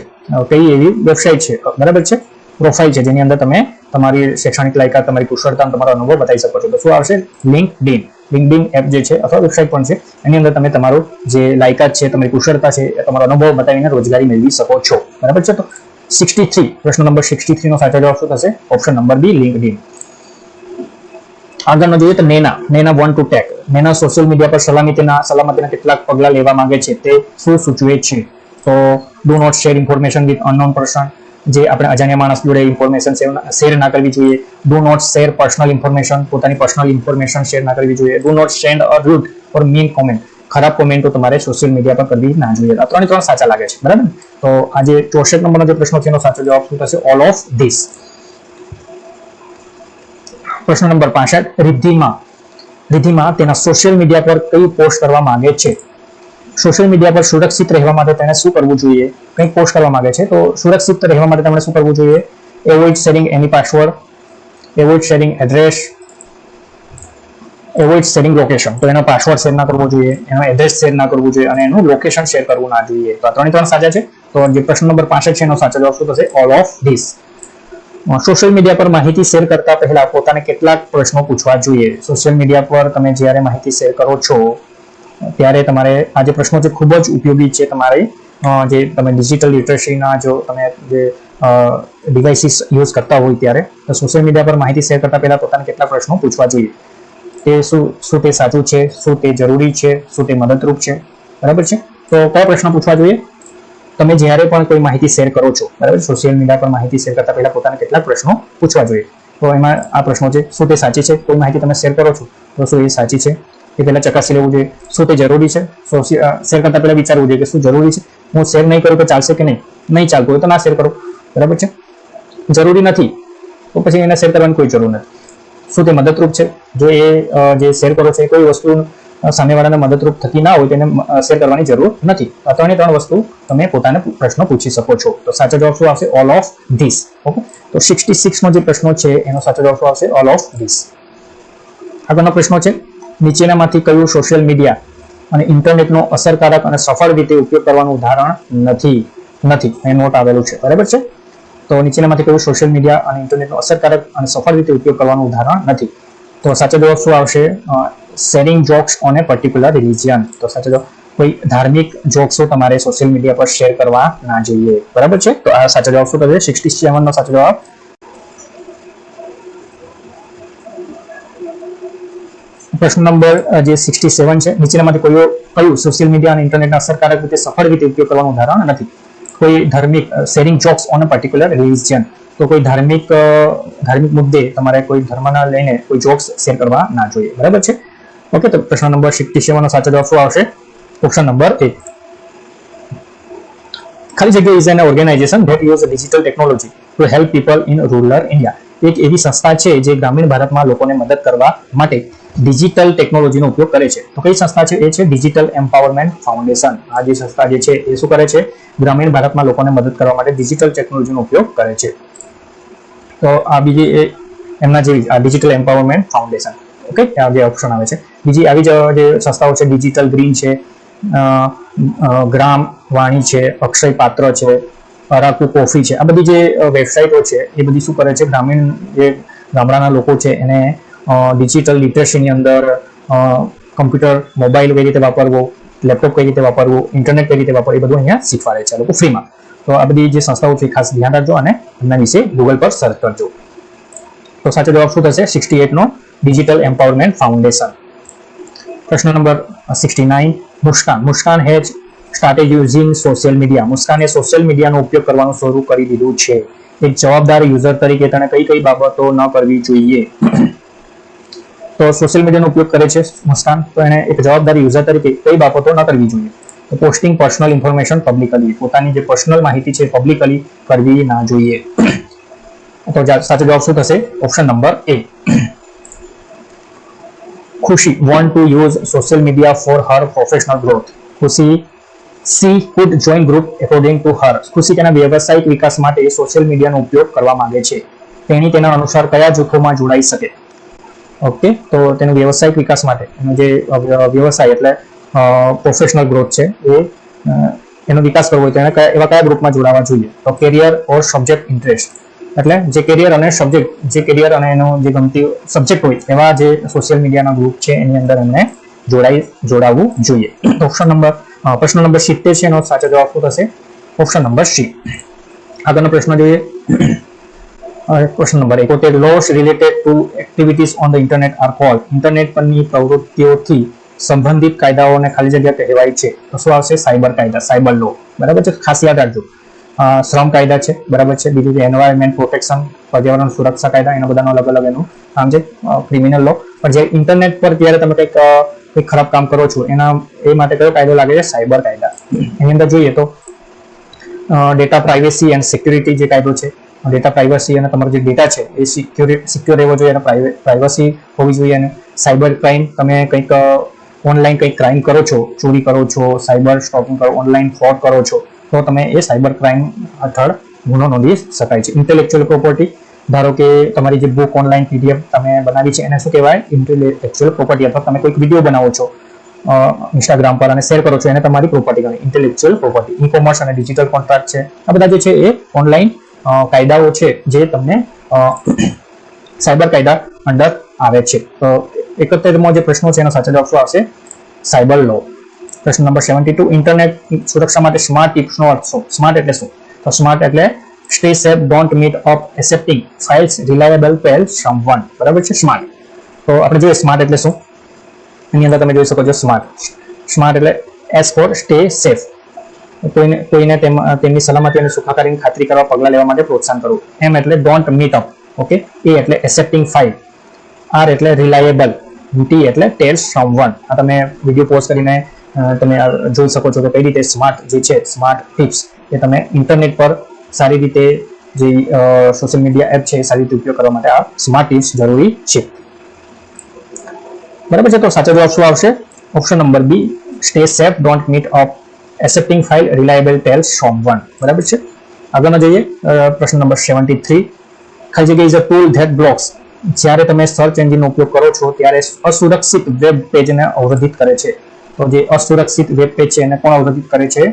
કઈ એવી વેબસાઇટ છે, બરાબર છે, પ્રોફાઇલ છે જેની અંદર તમે તમારી શૈક્ષણિક લાયકાત, તમારી કુશળતા અને તમારો અનુભવ બતાવી શકો છો. તો શું આવશે? લિંક્ડઇન. લિંક્ડઇન એપ જે છે અથવા વેબસાઇટ પણ છે, એની અંદર તમે તમારું જે લાયકાત છે, તમારી કુશળતા છે, તમારો અનુભવ બતાવીને રોજગારી મેળવી શકો છો, બરાબર છે. તો 63, પ્રશ્ન નંબર 63 નો સાચો જવાબ શું થશે? Option number B, LinkedIn. આગળનો જોઈએ તો Neena want to take. Neena social media પર સલામતીના કેટલાક પગલાં લેવા માંગે છે, તે શું સૂચવે છે? તો do not share information with unknown person. જે આપણે અજાણ્યા માણસ જોડે ઇન્ફોર્મેશન શેર ના કરવી જોઈએ. Do not share personal information. પોતાની પર્સનલ ઇન્ફોર્મેશન શેર ના કરવી જોઈએ. Do not send a rude or mean comment. ખરાબ કોમેન્ટો તમારે સોશિયલ મીડિયા પર કરવી ના જોઈએ. આ ત્રણ સાચા લાગે છે, બરાબર. તો આજે 64 નંબરનો જે પ્રશ્ન છે એનો સાચો જવાબ શું થશે? All of this. પ્રશ્ન નંબર 65, રિદ્ધિમાં તેના સોશિયલ મીડિયા પર કઈ પોસ્ટ કરવા માંગે છે? સોશિયલ મીડિયા પર સુરક્ષિત રહેવા માટે તેને શું કરવું જોઈએ? કંઈક પોસ્ટ કરવા માંગે છે, તો સુરક્ષિત રહેવા માટે તેમણે શું કરવું જોઈએ? Avoid sharing any password, avoid sharing address, avoid sharing location. તો એનો પાસવર્ડ શેર ના કરવો જોઈએ, એનો એડ્રેસ શેર ના કરવું જોઈએ અને એનું લોકેશન શેર કરવું ના જોઈએ. તો આ ત્રણ સાચા છે. તો જે પ્રશ્ન નંબર 65 છે એનો સાચો જવાબ શું થશે? All of this. Social media પર માહિતી શેર કરતા પહેલા પોતાને કેટલાક પ્રશ્નો પૂછવા જોઈએ. સોશિયલ મીડિયા પર તમે જ્યારે માહિતી શેર કરો છો ત્યારે તમારે આ જે પ્રશ્નો છે ખૂબ જ ઉપયોગી છે. તમારે જે તમે ડિજિટલ લિટરસીના જો તમે જે ડિવાઇસીસ યુઝ કરતા હોય ત્યારે તો સોશિયલ મીડિયા પર માહિતી શેર કરતા પહેલા પોતાને કેટલાક પ્રશ્નો પૂછવા જોઈએ. તે શું તે સાચું છે? શું તે જરૂરી છે? શું તે મદદરૂપ છે? બરાબર છે. તો કયા પ્રશ્ન પૂછવા જોઈએ? તમે જ્યારે પણ કોઈ માહિતી શેર કરો છો, બરાબર, સોશિયલ મીડિયા પર માહિતી શેર કરતા પહેલા પોતાને કેટલાક પ્રશ્નો પૂછવા જોઈએ. તો એમાં આ પ્રશ્નો છે: શું તે સાચી છે? કોઈ માહિતી તમે શેર કરો છો તો શું એ સાચી છે? એ પહેલા ચકાસી લેવું જોઈએ. શું તે જરૂરી છે? શેર કરતા પહેલા વિચારવું જોઈએ કે શું જરૂરી છે? હું શેર નહીં કરું તો ચાલશે કે નહીં? નહીં ચાલતું હોય તો ના શેર કરો, બરાબર છે. જરૂરી નથી તો પછી એને શેર કરવાની કોઈ જરૂર નથી. શું તે મદદરૂપ છે? જો એ જે શેર કરો છો એ કોઈ વસ્તુ સામેવાળાને મદદરૂપ થતી ના હોય તેને શેર કરવાની જરૂર નથી. આ ત્રણ વસ્તુ તમે પોતાને પ્રશ્નો પૂછી શકો છો. તો સાચો જવાબ શું આવશે? All of this. ઓકે. તો 66 નો જે પ્રશ્નો છે એનો સાચો જવાબ શું આવશે? All of this. આગળનો પ્રશ્ન છે: નીચેનામાંથી કયું સોશિયલ મીડિયા અને ઇન્ટરનેટનો અસરકારક અને સફળ રીતે ઉપયોગ કરવાનું ઉદાહરણ નથી? અહીં નોટ આવેલું છે, બરાબર છે. તો નીચેનામાંથી કયું સોશિયલ મીડિયા અને ઇન્ટરનેટનો અસરકારક અને સફળ રીતે ઉપયોગ કરવાનું ઉદાહરણ નથી? તો સાચો જવાબ શું આવશે? Sharing jokes on A particular religion. તો સાચો જવાબ કોઈ ધાર્મિક જોક્સો તમારે સોશિયલ મીડિયા પર શેર કરવા ના જોઈએ, બરાબર છે. તો આ સાચો જવાબ શું થશે? 67 નો સાચો જવાબ. પ્રશ્ન નંબર જે 67 છે: નીચેનામાંથી કયું સોશિયલ મીડિયા અને ઇન્ટરનેટના અસરકારક રીતે સફળ રીતે ઉપયોગ કરવાનું ઉદાહરણ નથી? કોઈ ધાર્મિક sharing jokes on a particular religion. તો કોઈ ધાર્મિક મુદ્દે તમારે કોઈ ધર્મના લઈને કોઈ જોક્સ શેર કરવા ના જોઈએ, બરાબર છે. ઓકે. તો પ્રશ્ન નંબર 67 નો સાચો જવાબ શું આવશે? Option number A. ખાલી જગ્યા is an organisation that use digital technology to help people in rural India. એક એવી સંસ્થા છે જે ગ્રામીણ ભારતમાં લોકોને મદદ કરવા માટે ડિજિટલ ટેકનોલોજીનો ઉપયોગ કરે છે. તો કઈ સંસ્થા છે? એ છે ડિજિટલ એમ્પાવરમેન્ટ ફાઉન્ડેશન. આ જે સંસ્થા જે છે એ શું કરે છે? ગ્રામીણ ભારતમાં લોકોને મદદ કરવા માટે ડિજિટલ ટેકનોલોજીનો ઉપયોગ કરે છે. તો આ બીજી એમના જેવી આ ડિજિટલ એમ્પાવરમેન્ટ ફાઉન્ડેશન. ઓકે. આ જે ઓપ્શન આવે છે. બીજી આવી જે સંસ્થાઓ છે ડિજિટલ ગ્રીન છે, ગ્રામ વાણી છે, અક્ષય પાત્ર છે, અરાકુ કોફી છે. આ બધી જે વેબસાઇટો છે એ બધી શું કરે છે? ગામડાના લોકો છે એને ડિજિટલ લિટરસીની અંદર કમ્પ્યુટર, મોબાઈલ કઈ રીતે વાપરવો, લેપટોપ કઈ રીતે વાપરવું, ઇન્ટરનેટ કઈ રીતે વાપરવું, એ બધું અહીંયા શીખવાડે છે આ લોકો ફ્રીમાં. તો આ બધી જે સંસ્થાઓ છે ખાસ ધ્યાન રાખજો અને એમના વિશે ગૂગલ પર સર્ચ કરજો. તો સાચો જવાબ શું થશે? 68 નો ડિજિટલ એમ્પાવરમેન્ટ ફાઉન્ડેશન. પ્રશ્ન નંબર 69: Muskan has started using social media. મુસ્કાને સોશિયલ મીડિયાનો ઉપયોગ કરવાનું શરૂ કરી દીધું છે. એક જવાબદાર યુઝર તરીકે તેણે કઈ કઈ બાબતો ન કરવી જોઈએ? તો સોશિયલ મીડિયાનો ઉપયોગ કરે છે મુસ્કાન, તો એને એક જવાબદાર યુઝર તરીકે કઈ બાબતો ન કરવી જોઈએ? તો પોસ્ટિંગ પર્સનલ ઇન્ફોર્મેશન પબ્લિકલી. પોતાની જે પર્સનલ માહિતી છે પબ્લિકલી કરવી ના જોઈએ. તો સાચો જવાબ શું થશે? ઓપ્શન નંબર એ. ખુશી want to use social media for her professional growth. ખુશી she could join group according to her. ખુશી તેના વ્યવસાયિક વિકાસ માટે સોશિયલ મીડિયાનો ઉપયોગ કરવા માંગે છે. તેણી તેના અનુસાર કયા જૂથોમાં જોડાઈ શકે? ઓકે, તો તેનો વ્યવસાયિક વિકાસ માટે એનો જે વ્યવસાય એટલે પ્રોફેશનલ ગ્રોથ છે એનો વિકાસ કરવો હોય તો એને એવા કયા ગ્રુપમાં જોડાવા જોઈએ? તો કેરિયર ઓર સબ્જેક્ટ ઇન્ટરેસ્ટ. એટલે જે કેરિયર અને સબ્જેક્ટ, જે કેરિયર અને એનો જે ગમતી સબ્જેક્ટ હોય એવા જે સોશિયલ મીડિયાના ગ્રુપ છે એની અંદર એમને જોડાવવું જોઈએ. ઓપ્શન નંબર પ્રશ્ન નંબર 70 છે એનો સાચો જવાબ શું થશે? Option number C. આગળનો પ્રશ્ન જોઈએ. પ્રશ્ન number 71. Laws related to activities on the internet are called. Internet પરની પ્રવૃત્તિઓથી સંબંધિત કાયદાઓને ખાલી જગ્યા કહેવાય છે. તો શું આવશે? સાયબર કાયદા, સાયબર લો. બરાબર છે, ખાસ યાદ રાખજો. શ્રમ કાયદા છે, બરાબર છે. બીજું છે એન્વાયરમેન્ટ પ્રોટેક્શન, પર્યાવરણ સુરક્ષા કાયદા, એના બધાનો અલગ અલગ એનું કામ છે. ક્રિમિનલ લો. પણ જે ઇન્ટરનેટ પર ત્યારે તમે કંઈક ખરાબ કામ કરો છો એ માટે કયો કાયદો લાગે છે? સાયબર કાયદા. એની અંદર જોઈએ તો ડેટા પ્રાઇવેસી એન્ડ સિક્યુરિટી જે કાયદો છે, ડેટા પ્રાઇવસી અને તમારો જે ડેટા છે એ સિક્યોર રહેવો જોઈએ અને પ્રાઇવસી હોવી જોઈએ. અને સાયબર ક્રાઇમ, તમે કંઈક ઓનલાઈન કંઈક ક્રાઇમ કરો છો, ચોરી કરો છો, સાયબર સ્ટોકિંગ કરો, ઓનલાઈન ફ્રોડ કરો છો, તો તમે એ સાયબર ક્રાઇમ હેઠળ ગુનો નોંધી શકાય છે. ઇન્ટેલેક્ચ્યુઅલ પ્રોપર્ટી, ધારો કે તમારી જે બુક ઓનલાઈન પીડીએફ તમે બનાવી છે એને શું કહેવાય? Intellectual property. અથવા તમે કોઈક વિડીયો બનાવો છો ઇન્સ્ટાગ્રામ પર અને શેર કરો છો એને તમારી પ્રોપર્ટી ગણાય, ઇન્ટેલેક્ચ્યુઅલ પ્રોપર્ટી. ઈ કોમર્સ અને ડિજિટલ કોન્ટ્રાક્ટ છે, આ બધા જે છે એ ઓનલાઈન કાયદાઓ છે જે તમને સાયબર કાયદા અંડર આવે છે. તો 71મો જે પ્રશ્નો છે એનો સાચો જવાબ શું આવશે? સાયબર લો. પ્રશ્ન નંબર 72. ઇન્ટરનેટ સુરક્ષા માટે સ્માર્ટ ટિપ્સનો અર્થ શું? સ્માર્ટ એટલે શું? તો સ્માર્ટ એટલે stay safe, don't meet up, accepting files, reliable, tell someone. બરાબર છે, સ્માર્ટ. તો આપણે જોઈએ સ્માર્ટ એટલે શું. એની અંદર તમે જોઈ શકો છો સ્માર્ટ એટલે એસ ફોર સ્ટે સેફ. કોઈને તેમની સલામતી અને સુખાકારીની ખાતરી કરવા પગલાં લેવા માટે પ્રોત્સાહન કરવું. એમ એટલે ડોન્ટ મીટ અપ. ઓકે. એ એટલે એક્સેપ્ટિંગ ફાઇલ. આર એટલે રિલાયેબલ. ટી એટલે ટેલ સમવન. આ તમે વિડીયો પોઝ કરીને તમે જોઈ શકો છો કે કઈ રીતે સ્માર્ટ જે છે, સ્માર્ટ ટિપ્સ એ તમે ઇન્ટરનેટ પર સારી રીતે જે સોશિયલ મીડિયા એપ છે એ સારી રીતે ઉપયોગ કરવા માટે આ સ્માર્ટ ટિપ્સ જરૂરી છે. બરાબર છે. તો સાચો જવાબ શું આવશે? Option number B. Stay safe, don't meet up, accepting file, reliable, tell someone. બરાબર છે. આગળનો જોઈએ પ્રશ્ન નંબર 73. ખાલી જગ્યા is a tool that blocks. જ્યારે તમે સર્ચ એન્જિનનો ઉપયોગ કરો છો ત્યારે અસુરક્ષિત વેબ પેજને અવરોધિત કરે છે. તો જે અસુરક્ષિત વેબ પેજ છે એને કોણ અવરોધિત કરે છે?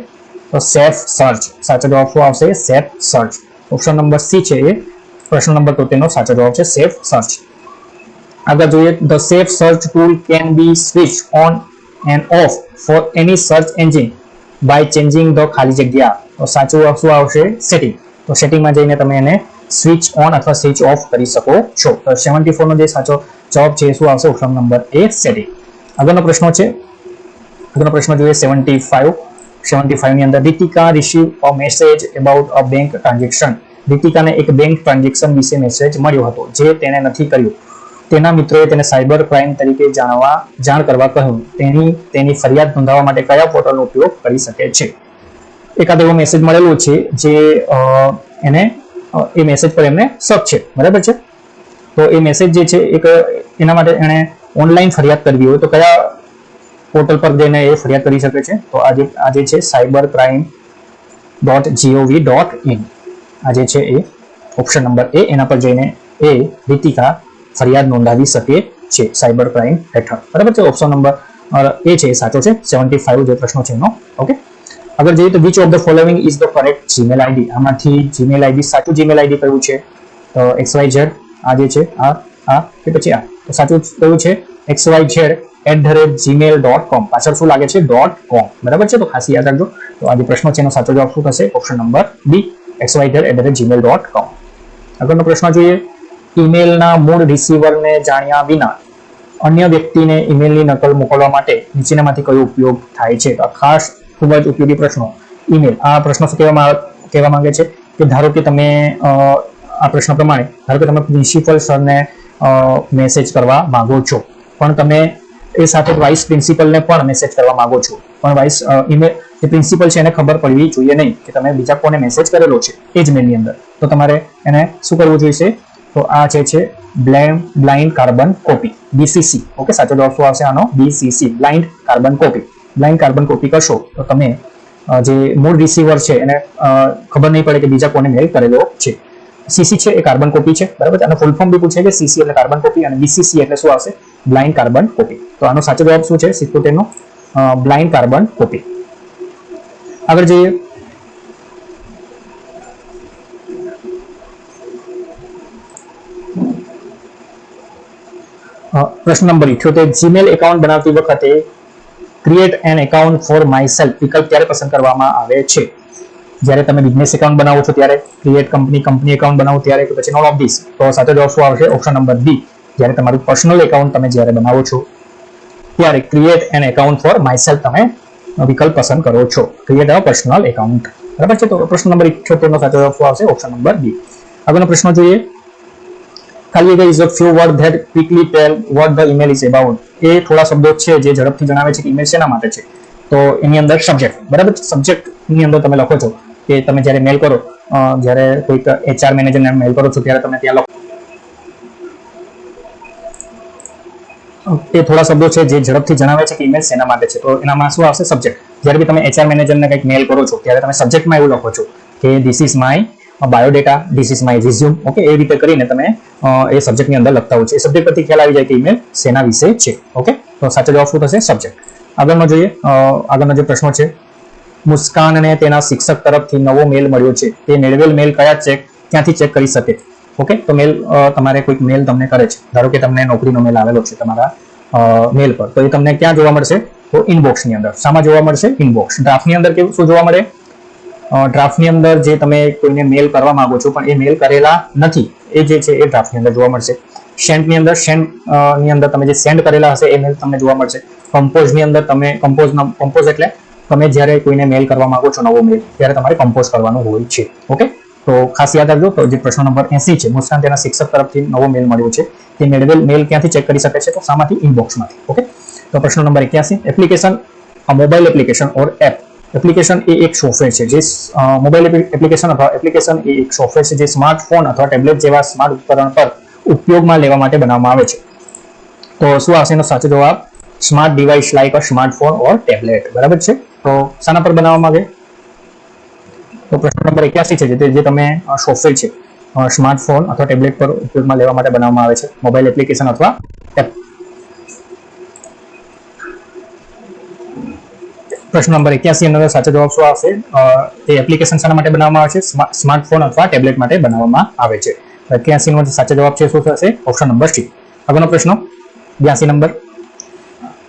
તો સેફ સર્ચ. સાચો જવાબ શું આવશે? Safe search. Option number C છે એ પ્રશ્ન નંબર 73 નો સાચો જવાબ છે સેફ સર્ચ. આગળ જોઈએ the safe search tool can be switch on and off for any search engine by changing the ખાલી જગ્યા. તો સાચું શું આવશે? સેટિંગ. તો સેટિંગમાં જઈને તમે એને સ્વિચ ઓન અથવા સ્વિચ ઓફ કરી શકો છો. તો 74 નો જે સાચો જવાબ છે શું આવશે? Option number A setting. આગળનો પ્રશ્ન જોઈએ 75 ની અંદર Ritika receive a message about a bank transaction. રીતિકાને એક બેંક ટ્રાન્ઝેક્શન વિશે મેસેજ મળ્યો હતો જે તેણે નથી કર્યું. તેના મિત્રોએ તેને સાયબર ક્રાઇમ તરીકે જાણ કરવા કહ્યું. તેની ફરિયાદ નોંધાવવા માટે કયા પોર્ટલનો ઉપયોગ કરી શકે છે? એકાદ એવો મેસેજ મળેલો છે જે એને એ મેસેજ પર એમને શક છે. બરાબર છે. તો એ મેસેજ જે છે એના માટે એને ઓનલાઈન ફરિયાદ કરવી હોય તો કયા પોર્ટલ પર જઈને એ ફરિયાદ કરી શકે છે? તો આજે છે cybercrime.gov.in. આ જે છે એ ઓપ્શન નંબર એ, એના પર જઈને એ રીતિકા ફરિયાદ નોંધાવી શકે છે સાયબર ક્રાઇમ હેઠળ. બરાબર છે. ઓપ્શન નંબર એ છે એ સાચો છે. 75 જે પ્રશ્નો છે એનો. ઓકે. આગળ જોઈએ તો which of the following is the correct Gmail ID. આમાંથી જીમેલ આઈડી સાચું જીમેલ આઈડી કયું છે? તો XYZ આ જે છે આ કે પછી આ. તો સાચું કયું છે? XYZ@gmail.com. પાછળ શું લાગે છે? .com. બરાબર છે. તો ખાસ યાદ રાખજો. તો આ જે પ્રશ્નો છે એનો સાચો જવાબ શું થશે? Option number B XYZ@gmail.com. આગળનો પ્રશ્ન જોઈએ ઈમેલના મૂળ રિસીવરને જાણ્યા વિના અન્ય વ્યક્તિને ઈમેલની નકલ મોકલવા માટે નીચેનામાંથી કયો ઉપયોગ થાય છે? તો ખાસ ખૂબ જ ઉપયોગી પ્રશ્નો. ઈમેલ, આ પ્રશ્નો શું કહેવા માંગે છે કે ધારો કે તમે આ પ્રશ્ન પ્રમાણે ધારો કે તમે પ્રિન્સિપલ સરને મેસેજ કરવા માંગો છો, પણ તમે એ સાથે વાઇસ પ્રિન્સિપલને પણ મેસેજ કરવા માંગો છો, પણ વાઇસ ઈમેલ જે પ્રિન્સિપલ છે એને ખબર પડવી જોઈએ નહીં કે તમે બીજા કોને મેસેજ કરેલો છે એ જ મેલની અંદર. તો તમારે એને શું કરવું જોઈશે? તો આ છે blind carbon copy, BCC. Okay, સાચો જવાબ શું આવશે આનો? BCC, blind carbon copy. Blind carbon copy કરશો તો તમે જે મૂળ રિસીવર છે એને ખબર નહીં પડે કે બીજા કોને મેલ કરેલો છે. CC છે એ કાર્બન કોપી છે, બરાબર છે. આનો ફૂલ ફોર્મ બી પૂછે કે CC એટલે કાર્બન કોપી અને BCC એટલે શું આવશે? Blind carbon copy. તો આનો સાચો જવાબ શું છે? 77 નો બ્લાઇન્ડ કાર્બન કોપી. આગળ જોઈએ. પ્રશ્ન નંબર 78, જીમેલ એકાઉન્ટ બનાવતી વખતે create an account for myself વિકલ્પ ક્યારે પસંદ કરવામાં આવે છે? જ્યારે તમે બિઝનેસ એકાઉન્ટ બનાવો છો ત્યારે, ક્રિએટ કંપની એકાઉન્ટ બનાવો ત્યારે, કે પછી નોન ઓફ ધીસ? તો સાચો જવાબ શું આવશે? Option number B. જ્યારે તમારું પર્સનલ એકાઉન્ટ તમે જ્યારે બનાવો છો ત્યારે create an account for myself તમે વિકલ્પ પસંદ કરો છો. ક્રિએટ અ પર્સનલ એકાઉન્ટ, બરાબર છે. તો પ્રશ્ન નંબર 78 નો સાચો જવાબ શું આવશે? Option number B. આગળનો પ્રશ્ન જોઈએ. ખાલી there is a few words that quickly tell what the email is about. એ થોડા શબ્દો છે જે ઝડપથી જણાવે છે કે ઈમેલ શેના માટે છે. તો એની અંદર સબ્જેક્ટ, બરાબર છે. સબ્જેક્ટ ની અંદર તમે લખો છો કે તમે જ્યારે મેલ કરો, જ્યારે કોઈક HR મેનેજરને મેલ કરો છો ત્યારે તમે ત્યાં લખો એ થોડા શબ્દો છે જે ઝડપથી જણાવે છે કે ઈમેલ શેના માટે છે. તો એનામાં શું આવશે? સબ્જેક્ટ. જ્યારે બી તમે HR મેનેજરને કંઈક મેલ કરો છો ત્યારે તમે સબ્જેક્ટમાં એવું લખો છો કે this is my biodata, this is my resume. Okay, એ રીતે કરીને તમે એ સબ્જેક્ટની અંદર લખતા હોય છે. એ સબ્જેક્ટ પરથી ખ્યાલ આવી જાય કે ઈમેલ શેના વિશે છે. ઓકે, તો સાચો જવાબ શું થશે? સબ્જેક્ટ. આગળનો જોઈએ. આગળનો જે પ્રશ્ન છે, મુસ્કાનને તેના શિક્ષક તરફથી નવો મેલ મળ્યો છે. તે મેળવેલ મેલ ક્યાંથી ચેક કરી શકે? ઓકે, તો મેલ તમારે કોઈક મેલ તમને કરે છે, ધારો કે તમને નોકરીનો મેલ આવેલો છે તમારા મેલ પર, તો એ તમને ક્યાં જોવા મળશે? તો ઇનબોક્સની અંદર. શામાં જોવા મળશે? ઇનબોક્સ. ડ્રાફ્ટની અંદર કેવું શું જોવા મળે? ડ્રાફ્ટની અંદર જે તમે કોઈને મેલ કરવા માંગો છો પણ એ મેલ કરેલા નથી, એ જે છે એ ડ્રાફ્ટની અંદર જોવા મળશે. સેન્ડની અંદર તમે જે સેન્ડ કરેલા હશે એ મેલ તમને જોવા મળશે. કમ્પોઝની અંદર તમે કમ્પોઝ એટલે તમે જ્યારે કોઈને મેલ કરવા માંગો છો નવો મેલ, ત્યારે તમારે કમ્પોઝ કરવાનું હોય છે. ઓકે, તો ખાસ યાદ રાખજો. તો જે પ્રશ્ન નંબર 80 છે, મુસ્કાન તેના શિક્ષક તરફથી નવો મેલ મળ્યો છે, તે મેળવેલ મેલ ક્યાંથી ચેક કરી શકે છે? તો શામાંથી? ઇનબોક્સમાંથી. ઓકે, તો પ્રશ્ન નંબર 81, એપ્લિકેશન, મોબાઈલ એપ્લિકેશન ઓર એપ. એપ્લિકેશન એ એક સોફ્ટવેર છે જે મોબાઈલ એપ્લિકેશન અથવા એપ્લિકેશન એ એક સોફ્ટવેર છે જે સ્માર્ટફોન અથવા ટેબ્લેટ જેવા સ્માર્ટ ઉપકરણ પર ઉપયોગમાં લેવા માટે બનાવવામાં આવે છે. તો શું આવશે એનો સાચો જવાબ? Smart device like a smartphone or tablet, બરાબર છે. તો શાના પર બનાવવામાં આવે? તો પ્રશ્ન નંબર 81 છે જે તમે સોફ્ટવેર છે સ્માર્ટફોન અથવા ટેબ્લેટ પર ઉપયોગમાં લેવા માટે બનાવવામાં આવે છે, મોબાઈલ એપ્લિકેશન અથવા એપ. પ્રશ્ન નંબર 81 નો સાચો જવાબ શું આવશે? તે એપ્લિકેશન શાના માટે બનાવવામાં આવે છે? સ્માર્ટફોન અથવા ટેબ્લેટ માટે બનાવવામાં આવે છે. 81 નો સાચો જવાબ છે શું થશે? Option number C. આગળનો પ્રશ્ન 82 નંબર,